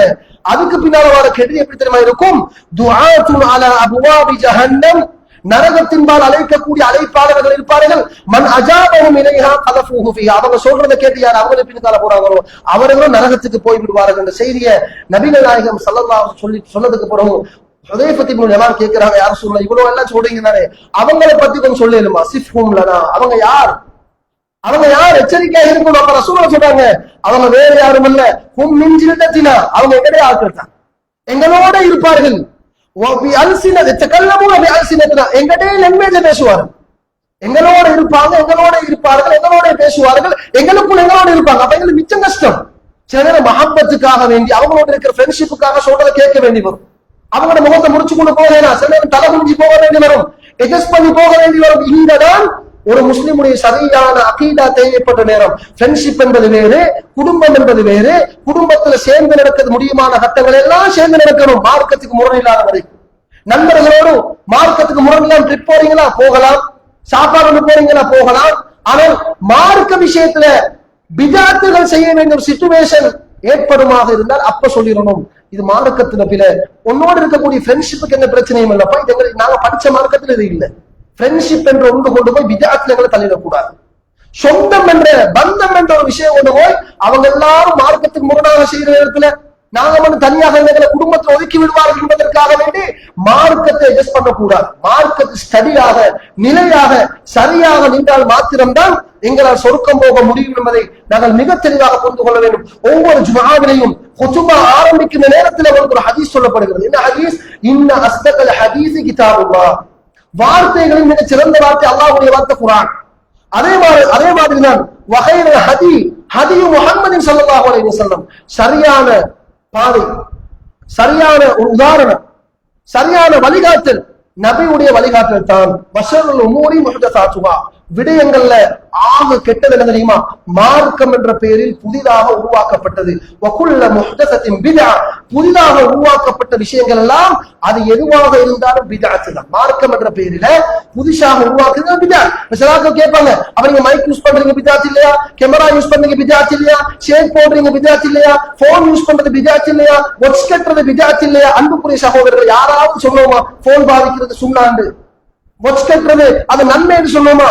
அதுக்கு பின்னால வர கெடுதி எப்படி தெரியுமா இருக்கும்? துஆத்துன் அலா அப்வாபி ஜஹன்னம், நரகத்தின்பால் அழைக்கக்கூடிய அழைப்பாளர்கள் இருப்பார்கள். மன் அஜாபஹும் இலைஹா கதஃபூஹு ஃபீஹா. அவங்க சொல்றதை கேட்டு யார் அவங்களுக்கு பின்னால போறாங்களோ அவர்களும் நரகத்துக்கு போய் விடுவார்கள் என்ற செய்தியை நபிகள் நாயகம் ஸல்லல்லாஹு அலைஹி சொன்னதுக்கு பிறகு ஹுதைஃபத் இப்னு யமான் கேக்குறாங்க, யார் சொல்ல இவ்வளவு எல்லாம் சொல்றீங்க தானே, அவங்களை பத்தி கொஞ்சம் சொல்லலுமா? சிஃப்ஹும் லனா, அவங்க யார், அவங்க யார், எச்சரிக்கையாக இருக்கணும். அப்ப ரசூலுல்லாஹ் சொல்றாங்க, அவங்க வேற யாரும் இல்ல, ஹும் மின் ஜில்தத்தினா, அவங்க எங்களுடைய ஆட்கள் தான், எங்களோட இருப்பார்கள். எங்களுடைய லாங்குவேஜ் பேசுவார்கள், எங்களோட இருப்பாங்க, எங்களோட இருப்பார்கள், எங்களோட பேசுவார்கள், எங்களுக்குள்ள எங்களோட இருப்பாங்க. அப்ப எங்களுக்கு மிச்சம் கஷ்டம். சில நேரம் மஹப்பத்துக்காக வேண்டி அவங்களோட இருக்கிற ஃப்ரெண்ட்ஷிப்புக்காக சொல்றதை கேட்க வேண்டி வரும். அவங்களோட முகத்தை முடிச்சு கொண்டு போகலாம், சில நேரம் தலை குனிஞ்சு போக வேண்டி வரும், எட்ஜஸ்ட் பண்ணி போக வேண்டி வரும். இங்கதான் ஒரு முஸ்லிமுடைய சரியான அகீதா தேவைப்பட்ட நேரம். ஃப்ரெண்ட்ஷிப் என்பது வேறு, குடும்பம் என்பது வேறு. குடும்பத்துல சேர்ந்து நடக்க முடியுமான கட்டங்கள் எல்லாம் சேர்ந்து நடக்கணும், மார்க்கத்துக்கு முரண் இல்லாத வரைக்கும். நண்பர்களோடு மார்க்கத்துக்கு முரண் இல்லாம ட்ரிப் போறீங்களா போகலாம், சாப்பாடு போறீங்களா போகலாம். ஆனால் மார்க்க விஷயத்துல பிஜாத்துகள் செய்ய வேண்டிய ஒரு சிச்சுவேஷன் ஏற்படுமாக இருந்தால் அப்ப சொல்லிடணும், இது மார்க்கத்துல பில. உன்னோடு இருக்கக்கூடிய ஃப்ரெண்ட்ஷிப்புக்கு என்ன பிரச்சனையும் இல்லப்பா, இது எங்களுக்கு நாங்க படிச்ச மார்க்கத்துல இது இல்லை. ஃப்ரெண்ட்ஷிப் என்ற ஒன்று கொண்டு போய் பிஜாத்துல எங்களை தள்ளிடக்கூடாது. சொந்தம் என்ற பந்தம் என்ற ஒரு விஷயம் கொண்டு போய் அவங்க எல்லாரும் மார்க்கத்துக்கு முரணாக செய்யற நேரத்துல நாங்க மட்டும் தனியாக எங்களை குடும்பத்தை ஒதுக்கி விடுவார்கள் என்பதற்காக வேண்டி மார்க்கத்தை அட்ஜஸ்ட் பண்ணக்கூடாது. மார்க்கத்தை ஸ்டடியாக நிலையாக சரியாக நின்றால் மாத்திரம்தான் எங்களால் சொர்க்கம் போக முடியும் என்பதை நாங்கள் மிக தெளிவாக புரிந்து கொள்ள வேண்டும். ஒவ்வொரு ஜும்ஆவிலையும் குதுபா ஆரம்பிக்கிற நேரத்தில் ஒரு ஹதீஸ் சொல்லப்படுகிறது. என்ன ஹதீஸ்? இன்ன அஸ்தகல் ஹதீஸ் கிதாபுல்லாஹ், வார்த்தைகளின் மிக சிறந்த வார்த்தை அல்லாஹ்வுடைய வார்த்தை குர்ஆன். அதே மாதிரி தான் வகைரல் ஹதி ஹதி முஹம்மதின் ஸல்லல்லாஹு அலைஹி வஸல்லம், சரியான பாதை, சரியான ஒரு உதாரணம், சரியான வழிகாட்டல் நபியுடைய வழிகாட்டல் தான். வஷருல் உமூரி முஹ்தஸாத்துஹா, விடயங்கள்ல ஆக கெட்டது என்ன தெரியுமா? மார்க்கம் என்ற பெயரில் புதிதாக உருவாக்கப்பட்டது. வகுல்ல முஹ்தஸத்தின் பித்ஆ, புதிதாக உருவாக்கப்பட்ட விஷயங்கள் எல்லாம் அது எதுவாக இருந்தாலும் பித்ஆத் தான். மார்க்கம் என்ற பெயரில புதிதாக உருவாக்குறது பித்ஆத். சிலர்கள் கேட்பாங்க, அப்ப நீங்க மைக் யூஸ் பண்றீங்க பித்ஆத் இல்லையா, கேமரா யூஸ் பண்றீங்க பித்ஆத் இல்லையா, ஷேக் போடுறீங்க பித்ஆத் இல்லையா, போன் யூஸ் பண்றது பித்ஆத் இல்லையா, வாட்ச் கட்டுறது பித்ஆத் இல்லையா? அன்புக்குரிய சகோதரர்கள், யாராவது சொல்லுவோமா போன் பாதிக்கிறது சுண்ணாண்டு, வாட்ச் கட்டுறது அது நன்மைன்னு சொல்லுவோமா,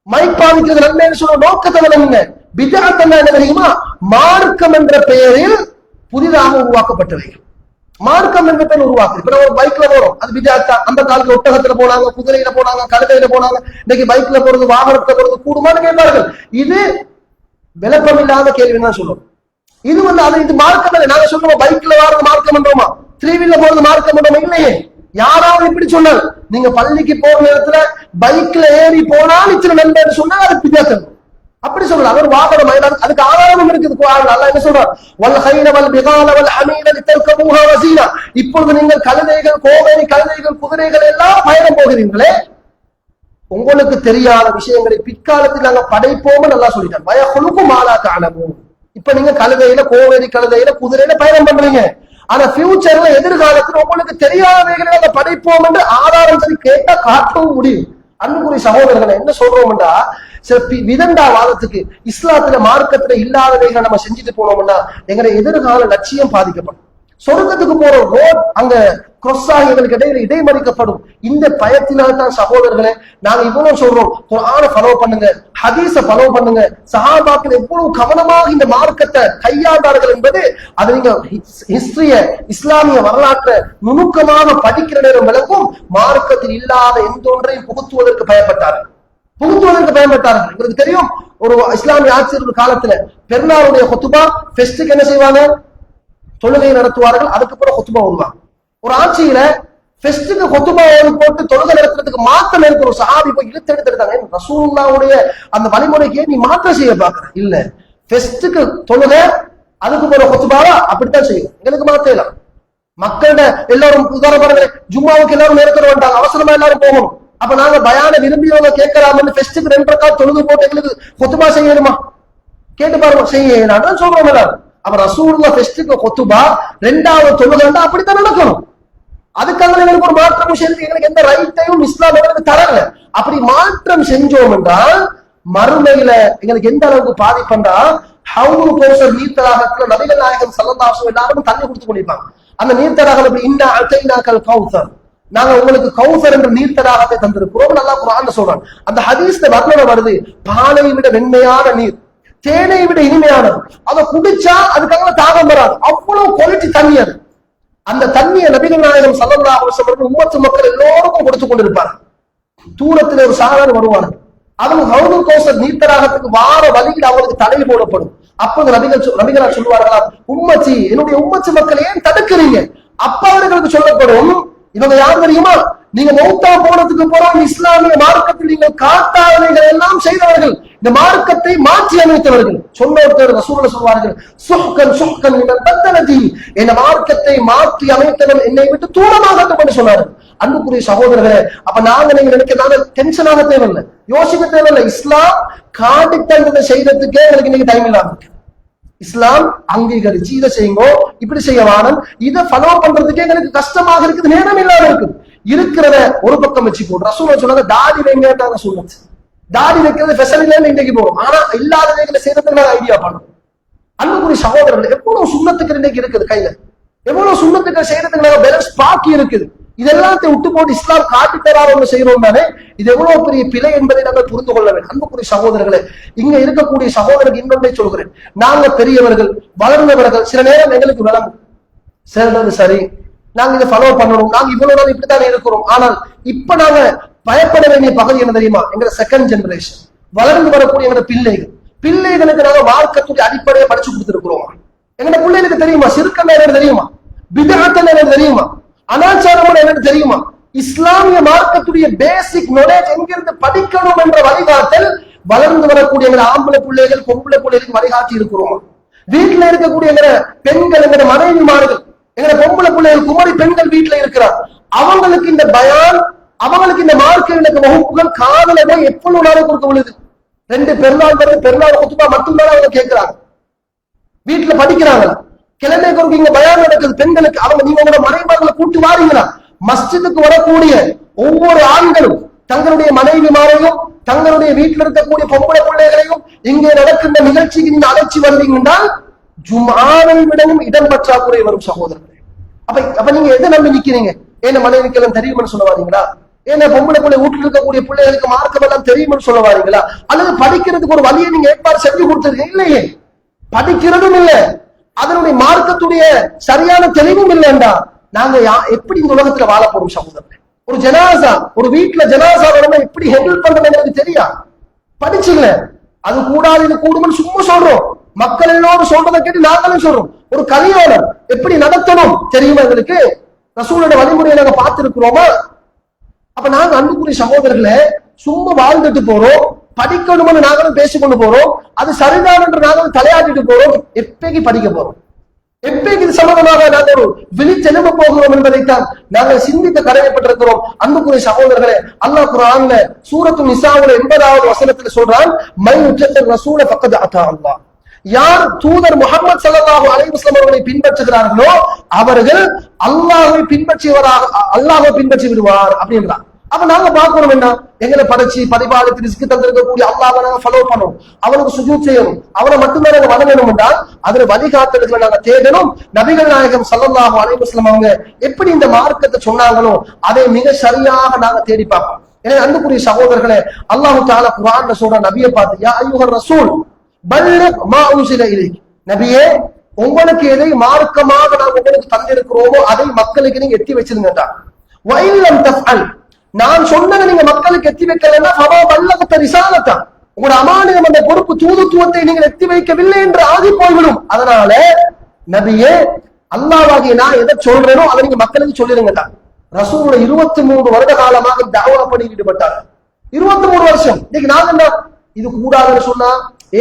மைக் பாதிக்கிறது நன்மைன்னு சொல்ல நோக்கத்தை விளங்குங்க. பித்ஆத் என்ன தெரியுமா? மார்க்கம் என்ற பெயரில் புதிதாக உருவாக்கப்பட்டவை. மார்க்கம் என்ற பெயர் உருவாக்கு. இப்ப ஒரு பைக்ல போறோம், அது பித்ஆத் தான். அந்த காலத்துல ஒட்டகத்துல போனாங்க, குதிரையில போனாங்க, கழுதையில போனாங்க. இன்னைக்கு பைக்ல போறது, வாகனத்துல போறது கூடுமான்னு கேட்பார்கள். இது விளப்பம் இல்லாத கேள்வி தான் சொல்லுவோம். இது அது இது மார்க்கம் இல்லை. நாங்க சொல்றோம் பைக்ல வாரது மார்க்கம் பண்றோமா, த்ரீ வீலர் போறது மார்க்கம் பண்றோமா? இல்லையே. யாராவது இப்படி சொன்னார், நீங்க பள்ளிக்கு போற நேரத்துல பைக்ல ஏறி போனால் இத்தனை நன்மை சொன்னா அது பித்ஆத். அப்படி சொல்லல, அவர் வாகனம், அதுக்கு ஆதாரம் இருக்குது. அல்லாஹ் என்ன சொல்றார்? வல் கைல வல் பிகால வல் ஹமீல லிதர்கபூஹா வஸீனா, இப்பொழுது நீங்கள் கழுதைகள், கோவேரி கழுதைகள், குதிரைகள் எல்லாம் பயணம் போகிறீங்களே, உங்களுக்கு தெரியாத விஷயங்களை பிற்காலத்தில் நாங்க படைப்போம் நல்லா சொல்லிட்டார். வயஹுலுகு மா லா தஅலமூன். இப்ப நீங்க கழுதையில, கோவேரி கழுதையில, குதிரையில பயணம் பண்றீங்க. ஆனா ஃபியூச்சர்ல எதிர்காலத்தில் உங்களுக்கு தெரியாதவைகளை நாங்க படைப்போம் என்று ஆதாரம் சரி கேட்டா காட்டவும் முடியும். அன்புக்குரிய சகோதரர்களை என்ன சொல்றோம்டா, சில விதண்டாவாதத்துக்கு இஸ்லாத்துல மார்க்கத்துல இல்லாதவைகளை நம்ம செஞ்சுட்டு போனோம்னா எங்களை எதிர்கால லட்சியம் பாதிக்கப்படும். சொர்க்கத்துக்கு போற ரோட் அங்க கிராஸ் ஆகி எங்களுக்கு இடையில இடைமறிக்கப்படும். இந்த பயத்தினால் தான் சகோதரர்களே நாங்க இவ்வளவு சொல்றோம், குர்ஆனை ஃபாலோ பண்ணுங்க, ஹதீஸை ஃபாலோ பண்ணுங்க. சஹாபாக்கள் எவ்வளவு கவனமாக இந்த மார்க்கத்தை கையாண்டார்கள் என்பது அது நீங்க ஹிஸ்டரிய, இஸ்லாமிய வரலாற்றை நுணுக்கமாக படிக்கிற நேரம் விளக்கும். மார்க்கத்தில் இல்லாத எந்த ஒன்றையும் புகுத்துவதற்கு பயப்பட்டார்கள். உங்களுக்கு தெரியும், ஒரு இஸ்லாமிய ஆட்சியர்கள் காலத்துல பெருநாளுடைய ஹுத்பா, ஃபெஸ்டுக்கு என்ன செய்வாங்க? தொழுகை நடத்துவார்கள், அதுக்கப்புறம் ஹுத்பா ஓதுவாங்க. ஒரு ஆட்சியில ஃபெஸ்டுக்கு ஹுத்பா போட்டு தொழுகை நடத்துறதுக்கு மாற்றம் இருக்கிற ஒரு சஹாபி போய் இழுத்து எடுத்துட்டாங்க. ரசூலுல்லாஹ்வுடைய அந்த வழிமுறைக்கு நீ மாற்றம் செய்ய பாக்குற இல்ல, ஃபெஸ்டுக்கு தொழுகை அதுக்கு போற ஹுத்பாவா அப்படித்தான் செய்யும், எங்களுக்கு மாத்தலாம். மக்கள்கிட்ட எல்லாரும் உதாரணம், ஜும்மாவுக்கு எல்லாரும் நேரத்தில் வந்துட்டாங்க, அவசரமா எல்லாரும் போகணும். அப்ப நாங்க பயான விரும்பியவங்க கேட்கலாம்னு ஃபெஸ்டுக்கு 2 ரக்காத் தொழுது போட்டு எங்களுக்கு ஹுத்பா செய்யணுமா? கேட்டு பாருங்க, செய்யலாம் சொல்றோம் எல்லாரும். அப்ப ரசூலுல்லாஹ் ஃபெஸ்டுக்கு ஹுத்பா, 2வது தொழுகைன்னா அப்படித்தான் நடக்கணும். அதுக்காக எங்களுக்கு ஒரு மாற்றம் செய்யறதுக்கு எங்களுக்கு எந்த ரைட்டையும் இஸ்லாம் எங்களுக்கு தரல. அப்படி மாற்றம் செஞ்சோம் என்றால் மறுமையில எங்களுக்கு எந்த அளவுக்கு பாதிப்பா, ஹவுது கௌசர் நீர்த்தடாகத்துல நபிகள் நாயகம் ஸல்லல்லாஹு அலைஹி வஸல்லம் எல்லாரும் தண்ணி கொடுத்து கொண்டிருப்பாங்க. அந்த நீர்த்தடாகம் இன்ன அதைனாக்கல் கௌசர், நாங்க உங்களுக்கு கௌசர் என்ற நீர்த்தடாகத்தை தந்திருக்கிறோம் அல்லாஹ் குர்ஆன்ல சொல்றான். அந்த ஹதீஸ்ல வர்ணனை வருது, பாலை விட வெண்மையான நீர், தேனை விட இனிமையானது, அதை குடிச்சா அதுக்காக தாகம் வராது, அவ்வளவு குவாலிட்டி தண்ணி அது. அந்த தண்ணியை நபிகள் நாயகம் ஸல்லல்லாஹு அலைஹி வஸல்லம் உம்மத்து மக்கள் எல்லோருக்கும் கொடுத்து கொண்டிருப்பார். தூரத்தில் ஒரு சாரார் வருவார்கள், அவங்க ஹவுதுல் கௌசர் நீர்த்தடாகத்துக்கு வார வழியில் அவங்களுக்கு தடை போடப்படும். அப்போது நபிகளா சொல்லுவார்களா, உம்மச்சி, என்னுடைய உம்மச்சி மக்கள் ஏன் தடுக்கிறீங்க? அப்ப அவர்களுக்கு சொல்லப்படும், இவங்க யார் தெரியுமா? நீங்க மௌத்தா போனதுக்கு போறோம் இஸ்லாமிய மார்க்கத்தில் நீங்கள் காட்டாதவைகள் எல்லாம் செய்தவர்கள், இந்த மார்க்கத்தை மாற்றி அமைத்தவர்கள். சொன்னவர்கள் ரசூலுல்லாஹ் சொல்வார்கள், சுஹ்கன் சுஹ்கன் மினல் பத்தலதி, இந்த மார்க்கத்தை மாற்றி அமைத்தவன் என்னை விட்டு தூரமாகட்டும் என்று சொன்னார்கள். அன்புக்குரிய சகோதரர்களே, அப்ப நீங்க நினைக்க டென்ஷனாக தேவையில்லை, யோசிக்க தேவையில்லை. இஸ்லாம் காட்டித்தந்ததை செய்யறதுக்கே எனக்கு இன்னைக்கு டைம் இல்லாம இருக்கு. இஸ்லாம் அங்கீகரிச்சு இதை செய்யுங்கோ, இப்படி செய்ய வானம், இதை ஃபாலோ பண்றதுக்கே எனக்கு கஷ்டமாக இருக்குது, நேரம் இல்லாம இருக்கு. இருக்கிறத ஒரு பக்கம் வச்சு போடு. ரசூலுல்லாஹ் சொன்னாங்க, தாடி வைங்கட்டாங்க சொல்லுச்சு. தாடி வைக்கிறது ஃபெசிலிட்டில இன்றைக்கு போறோம், ஆனா இல்லாதவைகளை செய்யறதுக்கு நாங்க ஐடியா பண்ணோம். அன்புக்குரிய சகோதரர்கள், எவ்வளவு சுண்ணத்துக்கு இன்னைக்கு இருக்குது கையில, எவ்வளவு சுண்ணத்துக்கள் செய்யறதுக்கு நாங்க பேலன்ஸ் பாக்கி இருக்குது. இதெல்லாத்தையும் விட்டு போட்டு இஸ்லாம் காட்டி தராத ஒன்று செய்யறோம் தானே, இது எவ்வளவு பெரிய பிழை என்பதை நாங்கள் புரிந்து கொள்ள வேண்டும். அன்புக்குரிய சகோதரர்களே, இங்க இருக்கக்கூடிய சகோதரருக்கு இன்னொன்றை சொல்கிறேன். நாங்க பெரியவர்கள், வளர்ந்தவர்கள், சில நேரம் எங்களுக்கு விளங்கும் சேர்ந்தது சரி, நாங்க இதை ஃபாலோ பண்ணணும், நாங்க இவ்வளவு நாள் இப்படித்தானே இருக்கிறோம். ஆனால் இப்ப நாங்க பயப்பட வேண்டிய பகுதி என்ன தெரியுமா? எங்க செகண்ட் ஜெனரேஷன், வளர்ந்து வரக்கூடிய எங்க பிள்ளைகளுக்கு நாங்க மார்க்கத்துடைய அடிப்படையை படிச்சு கொடுத்திருக்கிறோம். எங்க பிள்ளைகளுக்கு தெரியுமா சிறுக்கன் என்னன்னு தெரியுமா? பிதஅத் என்னன்னு தெரியுமா? அனாச்சாரம் என்னன்னு தெரியுமா? இஸ்லாமிய மார்க்கத்துடைய பேசிக் நாலேஜ் எங்கிருந்து படிக்கணும் என்ற வழிகாட்டல் வளர்ந்து வரக்கூடிய எங்க ஆம்பளை பிள்ளைகள், பொம்பளை பிள்ளைகளுக்கு வழிகாட்டி இருக்கிறோம். வீட்டுல இருக்கக்கூடிய எங்க பெண்கள், எங்க மனைவிமார்கள், எங்க பொம்பளை பிள்ளைகள், குமரி பெண்கள் வீட்டுல இருக்கிறார், அவங்களுக்கு இந்த பயான், அவங்களுக்கு இந்த மார்க்க விளக்க வகுப்புகள் காதல போய் எவ்வளவு நாளும் கொடுக்க விழுது. 2 பெருநாள் பெருநாள் குத்துபா மட்டும்தான் அவங்க கேட்கிறாங்க, வீட்டுல படிக்கிறாங்களா? கிழமைக்கு இங்க பயான் நடக்குது பெண்களுக்கு, அவங்க நீங்க உங்களோட மனைவிமார்களை கூட்டு வாரீங்களா? மஸ்ஜிதுக்கு வரக்கூடிய ஒவ்வொரு ஆண்களும் தங்களுடைய மனைவிமாரையும் தங்களுடைய வீட்டில் இருக்கக்கூடிய பொம்பளை பிள்ளைகளையும் இங்கே நடக்கின்ற நிகழ்ச்சிக்கு நீங்க அழைச்சி வந்தீங்கன்னா ஜும்ஆவை விடவும் இடம் பற்றாக்குறை வரும் சகோதரர்களே. அப்ப நீங்க எதை நம்பி நிக்கிறீங்க? என்ன மனைவிக்கெல்லாம் தெரியும்னு சொல்ல வாரீங்களா? என்ன பொம்பளை பிள்ளை வீட்டில் இருக்கக்கூடிய பிள்ளைகளுக்கு மார்க்கம் எல்லாம் தெரியும்னு சொல்ல வாரீங்களா? அல்லது படிக்கிறதுக்கு ஒரு வழியை நீங்க ஏற்பாடு செஞ்சு கொடுத்துருக்கீங்க? இல்லையே, படிக்கிறதும் இல்லை, அதனுடைய மார்க்கத்துடைய சரியான தெளிவும் இல்லைண்டா நாங்க எப்படி இந்த உலகத்துல வாழ போறோம் சகோதரர்களே? ஒரு ஜனாசா, ஒரு வீட்டுல ஜனாசா எப்படி ஹேண்டில் பண்றது எனக்கு தெரியா? படிச்சுங்கள, அது கூடாது இது கூடும்னு சும்மா சொல்றோம், மக்கள் எல்லோரும் சொல்றதை கேட்டு நாங்களும் சொல்றோம். ஒரு கல்யாணம் எப்படி நடத்தணும் தெரியுமா எங்களுக்கு? ரசூலோட வழிமுறையை நாங்க பார்த்திருக்கிறோமா? அப்ப நாங்க அன்புக்குரிய சகோதரர்களை சும்மா வாழ்ந்துட்டு போறோம், படிக்கணும்னு நாங்களும் பேசிக்கொண்டு போறோம், அது சரிதான் என்று நாங்களும் தலையாட்டிட்டு போறோம். எப்பைக்கு படிக்க போறோம்? எப்பைக்கு இது சம்பந்தமாக நாங்கள் ஒரு விழித்தெழும்ப போகிறோம் என்பதைத்தான் நாங்கள் சிந்திக்க கடமைப்பட்டிருக்கிறோம். அன்புக்குரிய சகோதரர்களே, அல்லாஹ் குர்ஆன்ல சூரத்து நிசாவுல 80வது வசனத்துல சொல்றான், மை உஜ்ஜத்தர் ரசூல ஃபக்கத் அத்தா அல்லாஹ், யார் தூதர் முஹம்மது ஸல்லல்லாஹு அலைஹி வஸல்லம் அவர்களை பின்பற்றுகிறார்களோ அவர்கள் அல்லாஹ்வை பின்பற்றி விடுவார் அப்படின்றான். அப்ப நாங்க பார்க்கணும் என்ன, எங்களை படைச்சு பரிபாலித்து ரிஸ்க் தந்திருக்கக்கூடிய அல்லாஹ்வை நாங்க ஃபாலோ பண்ணணும், அவனுக்கு சுஜூத் செய்யணும், அவனை மட்டும்தான் நாங்க வணங்கணும் என்றால் அதுல வழிகாட்டுதல்களை நாங்க தேடணும். நபிகள் நாயகம் ஸல்லல்லாஹு அலைஹி வஸல்லம் அவங்க எப்படி இந்த மார்க்கத்தை சொன்னாங்களோ அதை மிக சரியாக நாங்க தேடி பார்ப்போம். எனவே அன்புக்குரிய சகோதரர்களே, அல்லாஹ் தஆலா குர்ஆன்ல சொல்ற நபியை பார்த்து, யா அய்யுஹர் ரசூல் பல்லிக் மா உன்சில இலைக், நபியே உங்களுக்கு எதை மார்க்கமாக நாங்கள் உங்களுக்கு தந்திருக்கிறோமோ அதை மக்களுக்கு நீங்க எட்டி வச்சிருங்கடா. வஇல்லம் தஃஅல், நான் சொன்னதை நீங்க மக்களுக்கு எத்தி வைக்கலன்னா ஃபமா பல்லகத ரிசாலத்தா, உங்களோட அமானிதம் அந்த பொறுப்பு தூதுத்துவத்தை நீங்கள் எத்தி வைக்கவில்லை என்று ஆகி போய்விடும். அதனால நபியே, அல்லாஹ்வாகிய நான் எதை சொல்றேனோ அதை நீங்க மக்களுக்கு சொல்லிருங்கடா. ரசூலுடைய 23 வருட காலமாக தஅவா பணி ஈடுபட்டார். 23 வருஷம். இன்னைக்கு நாங்க என்ன இது கூடாதுன்னு சொன்னா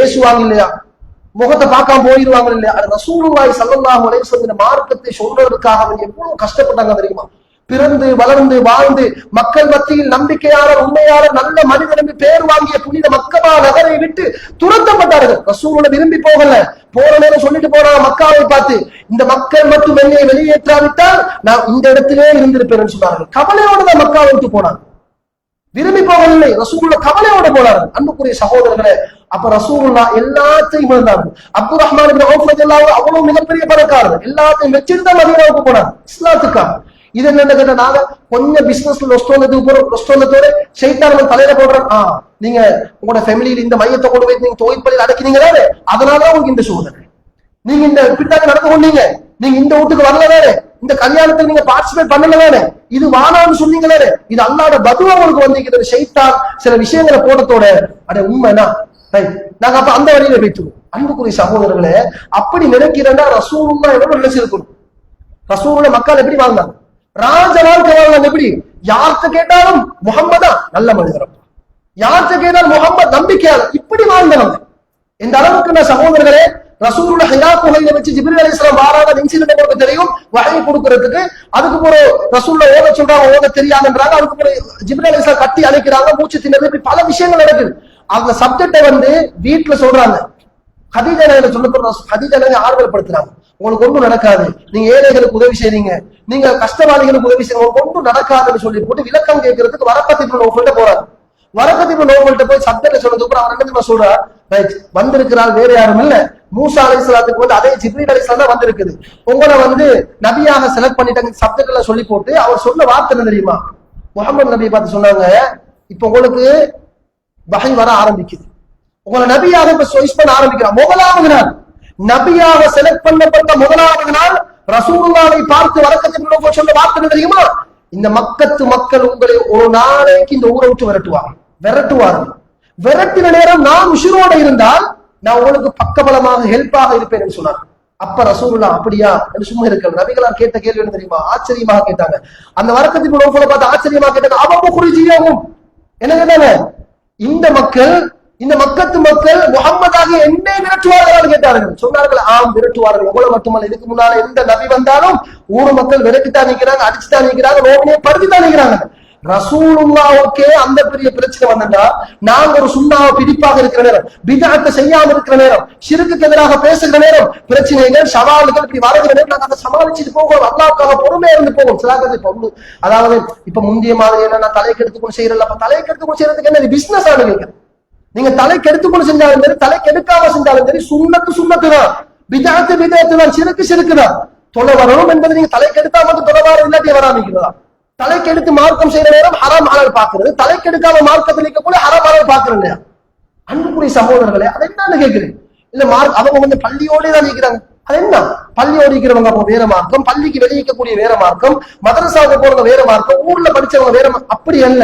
ஏசுவாங்க இல்லையா, முகத்தை பார்க்காம போயிடுவாங்க இல்லையா? அது ரசூலுல்லாஹி ஸல்லல்லாஹு அலைஹி வஸல்லம் மார்க்கத்தை சொல்றதுக்காக எவ்வளவு கஷ்டப்பட்டாங்க தெரியுமா? பிறந்து வளர்ந்து வாழ்ந்து மக்கள் மத்தியில் நம்பிக்கையாளர், உண்மையாளர், நல்ல மனிதன் என்று பேர் வாங்கிய புனித மக்கா நகரை விட்டு துரத்தப்பட்டார்கள். ரசூலுல்லாஹ் விரும்பி போகல, போற நேரம் சொல்லிட்டு போறாங்க மக்காவை பார்த்து, இந்த மக்கள் மட்டும் என்னை வெளியேற்றாவிட்டால் நான் இந்த இடத்திலே இருந்திருப்பேன் சொன்னார்கள். கவலையோட தான் மக்காவை விட்டு போனாங்க, விரும்பி போகவில்லை. ரசூலுல்லாஹ் கவலையோட போனார்கள். அன்புக்குரிய சகோதரர்களே, அப்ப ரசூலுல்லாஹ் எல்லாத்தையும் இருந்தார்கள். அப்துல் ரஹ்மான் இப்னு அவ்ஃப் ரலியல்லாஹு அன்ஹு அவ்வளவு மிகப்பெரிய பணக்காரர், எல்லாத்தையும் வச்சிருந்தா மதீனாவுக்கு போனார் இஸ்லாத்துக்காக. இது என்ன கேட்ட நாங்க கொஞ்சம் பிசினஸ்ல நொஸ்டோலத்தோட ஷைத்தான் தலையில போடுறோம். நீங்க உங்களோட ஃபேமிலியில இந்த மையத்தை கொண்டு போய் நீங்க தொழிற்பள்ளியில் அடக்கினீங்களே, அதனாலதான் உங்களுக்கு இந்த சோதனை. நீங்க இந்த பின்னாடி நடந்து கொண்டீங்க, நீங்க இந்த வீட்டுக்கு வரல வேற, இந்த கல்யாணத்துக்கு நீங்க பார்ட்டிசிபேட் பண்ணல வேற, இது வானான்னு சொன்னீங்களே, இது அல்லாஹ்வோட பதுவா உங்களுக்கு வந்திருக்கிறது. ஷைத்தான் சில விஷயங்களை போட்டத்தோட அட உண்மைனா நாங்க அப்ப அந்த வழியில வைத்துவோம். அன்புக்குரிய சகோதரர்களே, அப்படி நினைக்கிறேன்னா ரசூலுல்லாஹ் எவ்வளவு நினைச்சிருக்கணும். ரசூலுல்லாஹ் மக்கள் எப்படி வாழ்ந்தாங்க, ராஜ வாழ்க்கை வாழ்ந்தாங்க. எப்படி யார்கிட்ட கேட்டாலும் முகம்மதா நல்ல மனிதர், யார்கிட்ட கேட்டாலும் முகம்மது நம்பிக்கையாளர், இப்படி வாழ்ந்தவங்க. இந்த அளவுக்கு நான் சகோதரர்களே ரசூலுல்லாஹ் ஹிரா குகையில வச்சு ஜிப்ரீல் அலைஹிஸ்ஸலாம் வாராத இன்சிடென்ட் உங்களுக்கு தெரியும், வஹி கொடுக்கிறதுக்கு. அதுக்கு போற ரசூலுல்லாஹ் ஓத சொல்றாங்க, ஓத தெரியாதுன்றாங்க. அதுக்கு போற ஜிப்ரீல் அலைஹிஸ்ஸலாம் கட்டி அழைக்கிறாங்க, மூச்சு திணறது, இப்படி பல விஷயங்கள் நடக்குது. அந்த சப்ஜெக்டை வீட்டுல சொல்றாங்க. ஹதீஜா நகர சொல்ல ஹதீஜா நகர் ஆறுதல் படுத்துறாங்க, உங்களுக்கு ஒன்றும் நடக்காது, நீங்க ஏழைகளுக்கு உதவி செய்றீங்க, நீங்க கஷ்டவாதிகளுக்கு உதவி செய்ய, உங்களுக்கு ஒன்றும் நடக்காதுன்னு சொல்லி போட்டு விளக்கம் கேட்கறதுக்கு வரக்கத் இப்னு நௌஃபல்ட்ட போறாரு. வரக்கத் இப்னு நௌஃபல்ட்ட போய் சப்ஜெக்ட சொன்னதுக்கு அவர் என்ன சொல்றார், வந்திருக்கிறார் வேற யாரும் இல்ல, மூசா அலைஹிஸ்ஸலாத்துக்கு அதே ஜிப்ரீல் அலைஹிஸ்ஸலாம் தான் வந்திருக்குது, உங்களை நபியாக செலக்ட் பண்ணிட்டாங்க. சப்ஜெக்ட் எல்லாம் சொல்லி போட்டு அவர் சொன்ன வார்த்தை என்ன தெரியுமா, முகமது நபியை பார்த்து சொன்னாங்க, இப்ப உங்களுக்கு வஹி வர ஆரம்பிக்குது, உங்களை நபியாக இப்ப சாய்ஸ் பண்ண ஆரம்பிக்கிறார். முதலாவது நாள் நபியாக செலக்ட் பண்ணப்பட்ட முதலாவது நாள் ரசூலுல்லாஹை பார்த்து வரக்கத் இப்னு நௌஃபல் சொன்ன வார்த்தை தெரியுமா, இந்த மக்கத்து மக்கள் உங்களை ஒரு நாளைக்கு இந்த ஊரை விட்டு விரட்டுவார்கள். விரட்டின நேரம் நான் உயிரோட இருந்தால் நான் உங்களுக்கு பக்கபலமாக ஹெல்ப்பாக இருப்பேன் என்று சொன்னார். அப்ப ரசூலுல்லாஹ் அப்படியா என்று சும்மா இருக்க நபிகளார் கேட்ட கேள்வி என்ன தெரியுமா, ஆச்சரியமாக கேட்டாங்க. அந்த வரக்கத் இப்னு நௌஃபலை பார்த்து ஆச்சரியமாக கேட்டாங்க, அவமுக்ரிஜியஹும், என்ன கேட்டாங்க, இந்த மக்கத்து மக்கள் முகம்மதாக என்னை விரட்டுவார்கள் கேட்டார்கள். சொன்னார்கள், ஆம் விரட்டுவார்கள், உங்களை மட்டுமல்ல, இதுக்கு முன்னால எந்த நபி வந்தாலும் ஊர் மக்கள் விரட்டித்தான் நிற்கிறாங்க, அடிச்சுதான் நிற்கிறாங்க, நோவினையை படுத்தித்தான் நிற்கிறாங்க. ரசூலுல்லாஹ்வுக்கே அந்த பெரிய பிரச்சனை வந்தா, நாங்க ஒரு சுண்ணாவை பிடிப்பாக இருக்கிற நேரம், பிதஅத்தை செய்யாம இருக்கிற நேரம், ஷிர்க்குக்கு எதிராக பேசுகிற நேரம், பிரச்சனைகள் சவால்கள் இப்படி வருகிற நேரம் நாங்க அதை சமாளிச்சுட்டு போவோம், அல்லாஹ்வுக்காக பொறுமையா இருந்து போவோம். சிலாக்கத்தை அதாவது இப்ப முந்தைய மாதிரி என்ன நான் தலைக்கு எடுத்துக்கொண்டு செய்யறல, அப்ப தலைக்கு எடுத்துக்கொண்டு செய்யறதுக்கு என்ன பிசினஸ் ஆனவங்க, நீங்க தலைக்கு எடுத்துக்கொண்டு செஞ்சாலும் சரி, தலைக்கு எடுக்காம செஞ்சாலும் சரி, சுண்ணத்து தான், பிதஅத்து தான், சிறுக்கு தான். தொலை வரணும் என்பது நீங்க தலைக்கு எடுத்தா மட்டும் தொலை வர இல்லாட்டி வராமிக்கிறதா. தலைக்கு எடுத்து மார்க்கம் செய்யற நேரம் ஹராம் ஹலால் பாக்குறது, தலைக்கு எடுக்காம மார்க்கத்தில் கூட ஹராம் ஹலால் பாக்குறது இல்லையா? அன்புக்குரிய சகோதரர்களே, அதை என்னன்னு கேட்கிறேன். இல்ல அவங்க கொஞ்சம் பள்ளியோடே தான் நிற்கிறாங்க, அது என்ன பள்ளியோடு இருக்கிறவங்க அப்போ வேற மார்க்கம், பள்ளிக்கு வெளியிக்கக்கூடிய வேற மார்க்கம், மதரசாவுக்கு போறவங்க வேற மார்க்கம், ஊர்ல படிச்சவங்க வேற அப்படி அல்ல.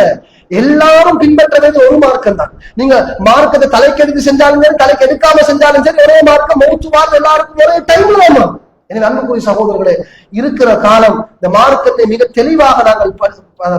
எல்லாரும் பின்பற்ற வேண்டிய ஒரு மார்க்கம் தான். நீங்க மார்க்கத்தை தலைக்கு எடுத்து செஞ்சாலும் சரி, தலைக்கு எடுக்காம செஞ்சாலும் சரி, ஒரே மார்க்கம், மௌத்துவார் எல்லாருக்கும் ஒரே டைம்ல வேணும். எனவே அன்புக்குரிய சகோதரர்களே, இருக்கிற காலம் இந்த மார்க்கத்தை மிக தெளிவாக நாங்கள்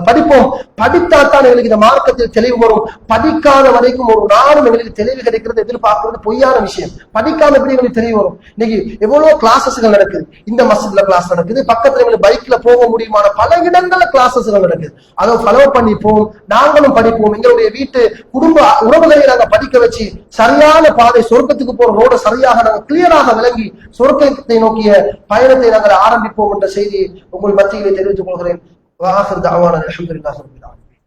படிப்போம். படித்தாத்தான் எங்களுக்கு இந்த மார்க்கத்தில் தெளிவு வரும். படிக்காத வரைக்கும் ஒரு நாளும் எங்களுக்கு தெளிவு கிடைக்கிறது எதிர்பார்க்கிறது பொய்யான விஷயம். படிக்காம எப்படி எங்களுக்கு தெளிவு வரும்? இன்னைக்கு எவ்வளவு கிளாஸஸ்கள் நடக்குது, இந்த மஸ்ஜித்ல கிளாஸ் நடக்குது, பக்கத்துல எங்களுக்கு பைக்ல போக முடியுமான பல இடங்கள்ல கிளாஸஸ்கள் நடக்குது. அதை ஃபாலோ பண்ணிப்போம், நாங்களும் படிப்போம். எங்களுடைய வீட்டு குடும்ப உறவுகளை நாங்க படிக்க வச்சு சரியான பாதை, சொர்க்கத்துக்கு போற ரோட சரியாக நாங்கள் கிளியராக விளங்கி சொர்க்கத்தை நோக்கிய பயணத்தை நாங்கள் ஆரம்பிப்போம் என்ற செய்தியை உங்கள் மத்தியிலே தெரிவித்துக் கொள்கிறேன். وآخر دعوانا الحمد لله رب العالمين.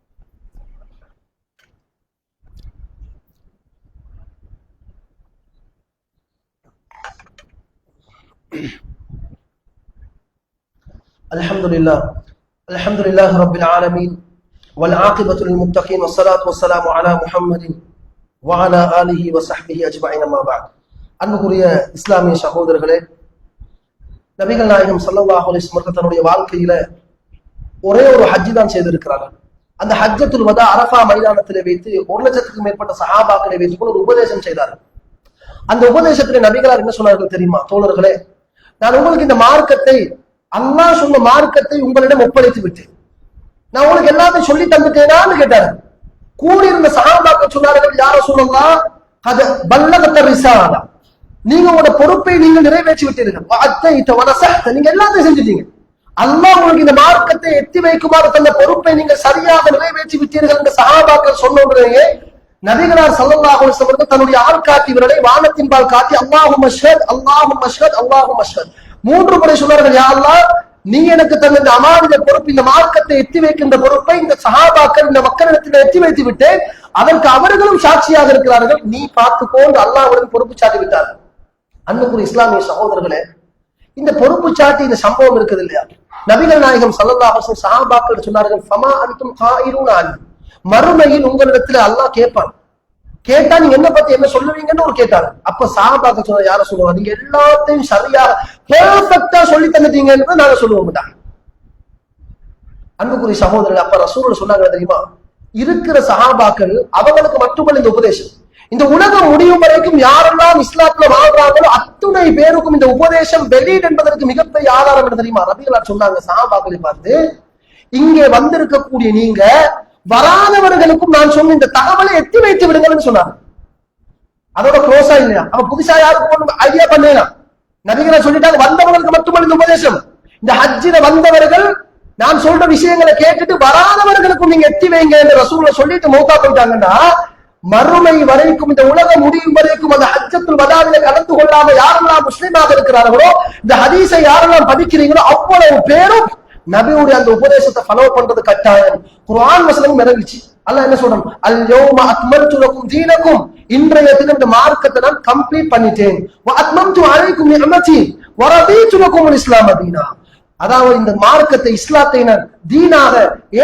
الحمد لله رب العالمين والعاقبة للمتقين والصلاة والسلام على محمد وعلى آله وصحبه أجمعين ما بعد. அன்புக்குரிய இஸ்லாமிய சகோதரர்களே, நபிகள் நாயகம் ஸல்லல்லாஹு அலைஹி வஸல்லம் தன்னுடைய வாழ்க்கையில ஒரே ஒரு ஹஜ்ஜி தான் செய்திருக்கிறார்கள். அந்த ஹஜ்ஜத்துல் வதா அரஃபா மைதானத்திலே வைத்து 1,00,000க்கும் மேற்பட்ட சஹாபாக்களை வைத்துக் ஒரு உபதேசம் செய்தார்கள். அந்த உபதேசத்திலே நபிகளார் என்ன சொன்னார்கள் தெரியுமா? தோழர்களே, நான் உங்களுக்கு இந்த மார்க்கத்தை, அல்லாஹ் சொன்ன மார்க்கத்தை உங்களிடம் ஒப்படைத்து விட்டேன், நான் உங்களுக்கு எல்லாத்தையும் சொல்லி தந்துட்டேனான்னு கேட்டார்கள். கூடியிருந்த சஹாபாக்கள் சொன்னார்கள், யா ரசூலல்லாஹ் கத பல்லகத ரிசாலா, நீங்க உங்களோட பொறுப்பை நீங்கள் நிறைவேற்றி விட்டீர்கள், வஅத்தைத வனஸஹ்த, நீங்க எல்லாத்தையும் செஞ்சுட்டீங்க, அல்லாஹ் உங்களுக்கு இந்த மார்க்கத்தை எத்தி வைக்குமாறு தந்த பொறுப்பை நீங்கள் சரியாக நிறைவேற்றி விட்டீர்கள் என்று சஹாபாக்கள் சொன்ன உடனே நபிகளார் ஸல்லல்லாஹு அலைஹி வஸல்லம் தன்னுடைய ஆள்காட்டி விரலை வானத்தின் பால் காட்டி அல்லாஹும்ம ஷஹத் அல்லாஹும்ம ஷஹத் அல்லாஹும்ம ஷஹத் 3 முறை சொன்னார்கள், யா அல்லாஹ், நீ எனக்கு தந்த இந்த அமானித பொறுப்பு, இந்த மார்க்கத்தை எத்தி வைக்கின்ற பொறுப்பை இந்த சஹாபாக்கள் இந்த மக்களிடத்தில் எத்தி வைத்து விட்டேன், அதற்கு அவர்களும் சாட்சியாக இருக்கிறார்கள், நீ பார்த்துக்கோண்டு அல்லாஹ்வுடன் பொறுப்பு சாட்டி விட்டார்கள். அன்புக்குரிய இஸ்லாமிய சகோதரர்களே, இந்த பொறுப்பு சாட்டி இந்த சம்பவம் இருக்குது இல்லையா, நபிகள் நாயகம் ஸல்லல்லாஹு அலைஹி வஸல்லம் சஹாபாக்கள் சொன்னார்கள், ஃபமா அன்தும் காயிரூன அன், மறுமையில் உங்களிடத்துல அல்லாஹ் கேட்பான். கேட்டா நீங்க என்ன பத்தி என்ன சொல்லுவீங்கன்னு ஒரு கேட்டாரு. அப்ப சஹாபாக்கள் சொன்ன, யார சொல்லுவாங்க, நீங்க எல்லாத்தையும் சரியா பெர்ஃபெக்ட்டா சொல்லி தந்துட்டீங்கன்னு நாங்க சொல்லுவோம். அன்புக்குரிய சகோதரர்கள், அப்ப ரசூல் சொன்னாங்க தெரியுமா, இருக்கிற சஹாபாக்கள் அவங்களுக்கு மட்டுமல்ல இந்த உபதேசம், இந்த உலகம் முடியும் வரைக்கும் யாரெல்லாம் இஸ்லாத்துல வாழ்றாங்களோ அத்துணை பேருக்கும் இந்த உபதேசம் வெளியீடு என்பதற்கு மிகப்பெரிய ஆதாரம் என்ன தெரியுமா? ரபிகளார் சொன்னாங்க சஹாபாக்களை பார்த்து, இங்கே வந்திருக்கக்கூடிய நீங்க வராதவர்களுக்கும் நான் சொன்ன இந்த தகவலை எத்தி வைத்து விடுங்கள்னு சொன்னாங்க. அதோட க்ளோஸா இல்லையா? அவன் புதுசா யாருக்கும் ஐடியா பண்ணலாம். நபிகளை சொல்லிட்டாங்க, வந்தவர்களுக்கு மட்டுமல்ல இந்த உபதேசம், இந்த ஹஜ்ஜில வந்தவர்கள் நான் சொல்ற விஷயங்களை கேட்டுட்டு வராதவர்களுக்கும் நீங்க எத்தி வைங்க என்று ரசூலை சொல்லிட்டு மௌத்தா போயிட்டாங்கன்னா, மறுமை வரைக்கும் இந்த உலகம் முடியும் வரைக்கும் அந்த ஹஜ்ஜத்துல் வதாவில கலந்து கொள்ளாம யாரெல்லாம் முஸ்லிமாக இருக்கிறார்களோ, இந்த ஹதீஸை யாரெல்லாம் படிக்கிறீங்களோ அவ்வளவு பேரும் நபியுடைய அந்த உபதேசத்தை ஃபாலோ பண்றது கட்டாயம். குர்ஆன் வசனம் இறங்கிச்சு. அல்லாஹ் என்ன சொல்றான், அல் யௌம அக்மல்து லக்கும் தீனக்கும், இன்றைய தினம் இந்த மார்க்கத்தை நான் கம்ப்ளீட் பண்ணிட்டேன், வ அத்மம்து அலைக்கும் நிஅமதி வ ரதீது லக்கும் அல் இஸ்லாம தீனா, அதாவது இந்த மார்க்கத்தை இஸ்லாத்தை நான் தீனாக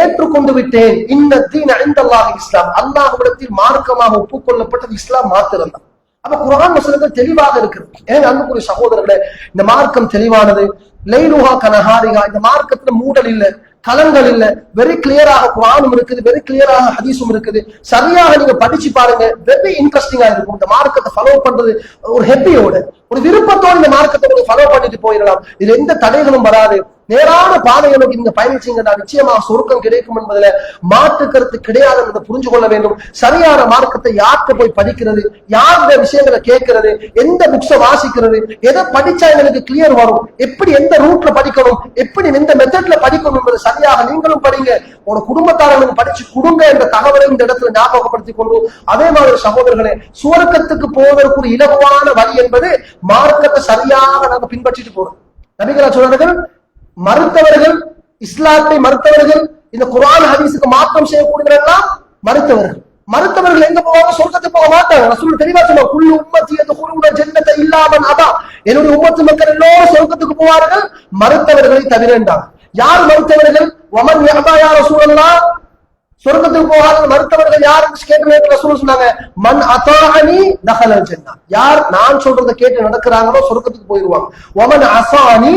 ஏற்றுக்கொண்டு விட்டேன். இன்ன தீன இன்தல்லாஹி இஸ்லாம், அல்லாஹ்விடத்தில் மார்க்கமாக ஒப்புக்கொள்ளப்பட்டது இஸ்லாம் மாத்திரம்தான். அப்ப குர்ஆன் வசனங்கள் தெளிவாக இருக்குது. ஏன் அன்புக்குரிய சகோதரர்களே, இந்த மார்க்கம் தெளிவானது. லைலுஹா கனஹாரிஹா, இந்த மார்க்கத்துல மூடல் இல்ல, கலங்கள் இல்ல, வெரி கிளியராக குர்ஆனும் இருக்குது, வெரி கிளியராக ஹதீஸும் இருக்குது. சரியாக நீங்க படிச்சு பாருங்க, வெரி இன்ட்ரெஸ்டிங்கா இருக்கும். இந்த மார்க்கத்தை ஃபாலோ பண்றது ஒரு ஹெப்பியோட, ஒரு விருப்பத்தோடு இந்த மார்க்கத்தை ஃபாலோ பண்ணிட்டு போயிடலாம். இதுல எந்த தடைகளும் வராது. நேரான பாதைகளுக்கு நீங்க பயணிச்சீங்கன்னா நிச்சயமாக சொர்க்கம் கிடைக்கும் என்பதுல மாற்று கருத்து கிடையாது என்பதை புரிஞ்சு கொள்ள வேண்டும். சரியான மார்க்கத்தை யார்கிட்ட போய் படிக்கிறது, யார் இந்த விஷயங்களை கேட்கிறது, எந்த புக்ஸை வாசிக்கிறது, எதை படிச்சா எங்களுக்கு கிளியர் வரும், எப்படி எந்த ரூட்ல படிக்கணும், எப்படி எந்த மெத்தட்ல படிக்கணும் என்பது சரியாக நீங்களும் படிங்க, உங்க குடும்பத்தாரர்களும் படிச்சு கொடுங்க என்ற தகவலை இந்த இடத்துல ஞாபகப்படுத்திக் கொண்டு, அதே மாதிரி சகோதரர்களே, சுவர்க்கத்துக்கு போவதற்கு ஒரு இலகுவான வழி என்பது மார்க்கத்தை சரியாக நாங்க பின்பற்றிட்டு போறோம். நபிகளா சொன்னார்கள், மறுத்தவர்கள், இஸ்லாத்தை மறுத்தவர்கள், இந்த குர்ஆன் ஹதீஸுக்கு மாற்றம் செய்யக்கூடியவர்கள் மறுத்தவர்கள் எங்க போவாங்க? சொர்க்கத்துக்கு போக மாட்டாங்க. ரசூல் தெளிவா சொன்னாங்க, குல்லு உம்மத்தி யதுகுலுன ஜன்னத இல்லா மன் அபா, என்னுடைய உம்மத்து மக்கள் எல்லோரும் சொர்க்கத்துக்கு போவார்கள் மறுத்தவர்களை தவிர என்றாங்க. யார் மறுத்தவர்கள்? வமன் யஅபா யா ரசூலல்லாஹ், சொர்க்கத்துக்கு போகாத மறுத்தவர்கள் யார் கேட்கிறேன் ரசூல் சொன்னாங்க, மன் அதாஅனி தஹலல் ஜன்னah, யார் நான் சொல்றதை கேட்டு நடக்கிறாங்களோ சொர்க்கத்துக்கு போயிடுவாங்க. வமன் அஸானி,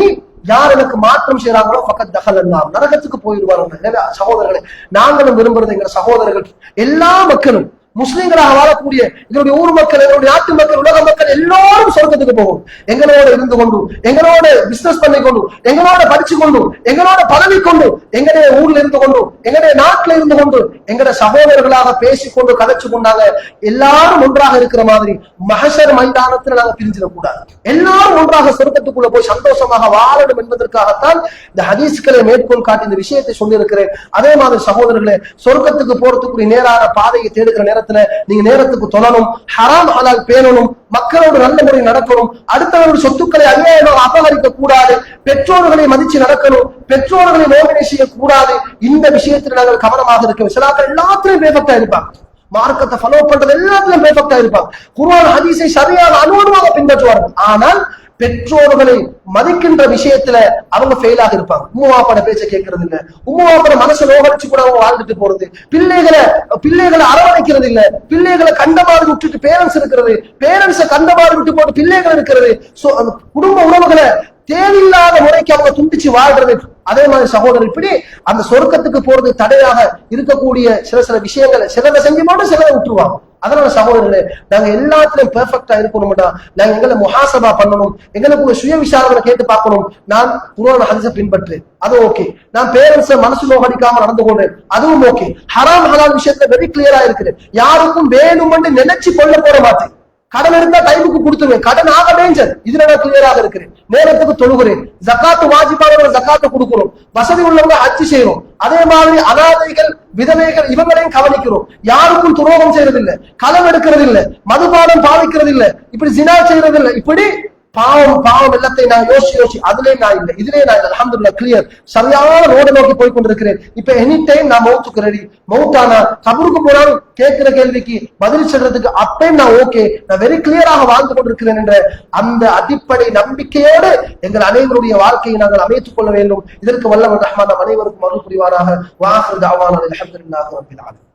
யார் எனக்கு மாற்றம் செய்யறாங்களோ ஃபக்கத் தஹலன் நார், நரகத்துக்கு போயிடுவாங்க. சகோதரர்களே, நாங்களும் விரும்புறது எங்க சகோதரர்கள் எல்லா மக்களும் முஸ்லிம்களாக வாழக்கூடிய எங்களுடைய ஊர் மக்கள், எங்களுடைய நாட்டு மக்கள், உலக மக்கள் எல்லோரும் சொர்க்கத்துக்கு போகும். எங்களோட இருந்து கொண்டு, எங்களோட பிசினஸ் பண்ணி கொண்டு, எங்களோட படிச்சு கொண்டு, எங்களோட பதவி கொண்டு, எங்களுடைய ஊர்ல இருந்து கொண்டு, எங்களுடைய நாட்டுல இருந்து கொண்டு, எங்களுடைய சகோதரர்களாக பேசிக்கொண்டு கதைச்சு கொண்டாங்க. எல்லாரும் ஒன்றாக இருக்கிற மாதிரி மஹ்ஷர் மைதானத்துல நாங்க பிரிஞ்சிடக்கூடாது. எல்லாரும் ஒன்றாக சொர்க்கத்துக்குள்ள போய் சந்தோஷமாக வாழணும் என்பதற்காகத்தான் இந்த ஹதீஸ்களை மேற்கோள் காட்டி இந்த விஷயத்தை சொல்லியிருக்கிறேன். அதே மாதிரி சகோதரர்களே, சொர்க்கத்துக்கு போறதுக்குரிய நேரான பாதையை தேடுகிற நேரத்தில் நீங்க நேரத்துக்கு தொழணும், ஹராம் ஹலால் பேணணும், மக்களோடு நல்ல முறை நடக்கணும், அடுத்தவருடைய சொத்துக்களை அநியாயமாக அபகரிக்க கூடாது, பெற்றோர்களை மதிச்சு நடக்கணும், பெற்றோர்களை நோவினை செய்யக்கூடாது. இந்த விஷயத்தில் நாங்கள் கவனமாக இருக்க. சிலாக்கள் எல்லாத்திலையும் பெர்ஃபெக்ட்டா இருப்பாங்க, மார்க்கத்தை ஃபாலோ பண்றது எல்லாத்திலும் பெர்ஃபெக்ட்டா இருப்பாங்க, குர்ஆன் ஹதீஸை சரியாக அனுபவமாக பின்பற்றுவார்கள். ஆனால் பெற்றோர்களை மதிக்கின்ற விஷயத்துல அவங்க ஃபெயிலாக இருப்பாங்க. உம்முவாப்பட பேச்ச கேட்கறது இல்ல, உம்முவாப்பட மனசை நோகடிச்சு கூட அவங்க வாழ்ந்துட்டு போறது, பிள்ளைகளை அரவணைக்கிறது இல்ல, பிள்ளைகளை கண்டமாறு விட்டுட்டு பேரண்ட்ஸ் இருக்கிறது, பேரண்ட்ஸை கண்டமாறு விட்டு போட்டு பிள்ளைகள் இருக்கிறது, குடும்ப உறவுகளை தேவையில்லாத முறைக்கு அவங்க துண்டிச்சு வாழ்றது. அதே மாதிரி சகோதரர், இப்படி அந்த சொர்க்கத்துக்கு போறது தடையாக இருக்கக்கூடிய சில விஷயங்களை சிலரை செஞ்சு போட்டு சிலரை விட்டுருவாங்க. அதனால சகோதரர்களே, நாங்க எல்லாத்திலும் பெர்ஃபெக்ட்டா இருக்கணும்டா, நாங்க எங்களை முஹாசபா பண்ணணும், எங்களுக்கு சுய விசாரங்களை கேட்டு பார்க்கணும். நான் குர்ஆன் ஹதீஸை பின்பற்றேன், அது ஓகே. நான் பேரண்ட்ஸை மனசு நோகடிக்காம நடந்து கொள்றேன், அதுவும் ஓகே. ஹராம் ஹலால் விஷயத்துல வெரி கிளியரா இருக்கிறேன், யாருக்கும் வேணும்னு நினைச்சு கொள்ள போற மாட்டேன். கடன் இருந்தா டைமுக்கு கொடுத்துருவேன், கடன் ஆக டேஞ்சர், இதுல நான் கிளியராக இருக்கிறேன். நேரத்துக்கு தொழுகிறேன், ஜகாத்து வாஜிபான ஜகாத்து கொடுக்கிறோம், வசதி உள்ளவங்க ஹஜ் செய்யறோம். அதே மாதிரி அனாதைகள், விதவைகள் இவங்களையும் கவனிக்கிறோம். யாருக்கும் துரோகம் செய்யறது இல்லை, களம் எடுக்கிறது இல்லை, மதுபானம் பாவிக்கிறது இல்லை, இப்படி ஜினா செய்யறது இல்லை. இப்படி பாவம் எல்லாத்தையும் நான் யோசி அதுலயே நான் இல்லை, இதுலயே நான் இல்லை, அல்ஹம்துலில்லாஹ் கிளியர், சரியான ரோட நோக்கி போய் கொண்டிருக்கிறேன். இப்ப எனி டைம் நான் மௌத்துக்கு ரெடி. மௌத்தானா கபருக்கு போனாலும் கேட்கிற கேள்விக்கு பதில் சொல்றதுக்கு அப்பயும் நான் ஓகே, நான் வெரி கிளியராக வாழ்ந்து கொண்டிருக்கிறேன் என்ற அந்த அடிப்படை நம்பிக்கையோடு எங்கள் அனைவருடைய வாழ்க்கையை நாங்கள் அமைத்துக் கொள்ள வேண்டும். இதற்கு வல்லவர் ரஹ்மான் நம் அனைவருக்கும் அருள் புரிவாராக. வாஹிரு தஅவானா அல்ஹம்துலில்லாஹி ரப்பில் ஆலமீன்.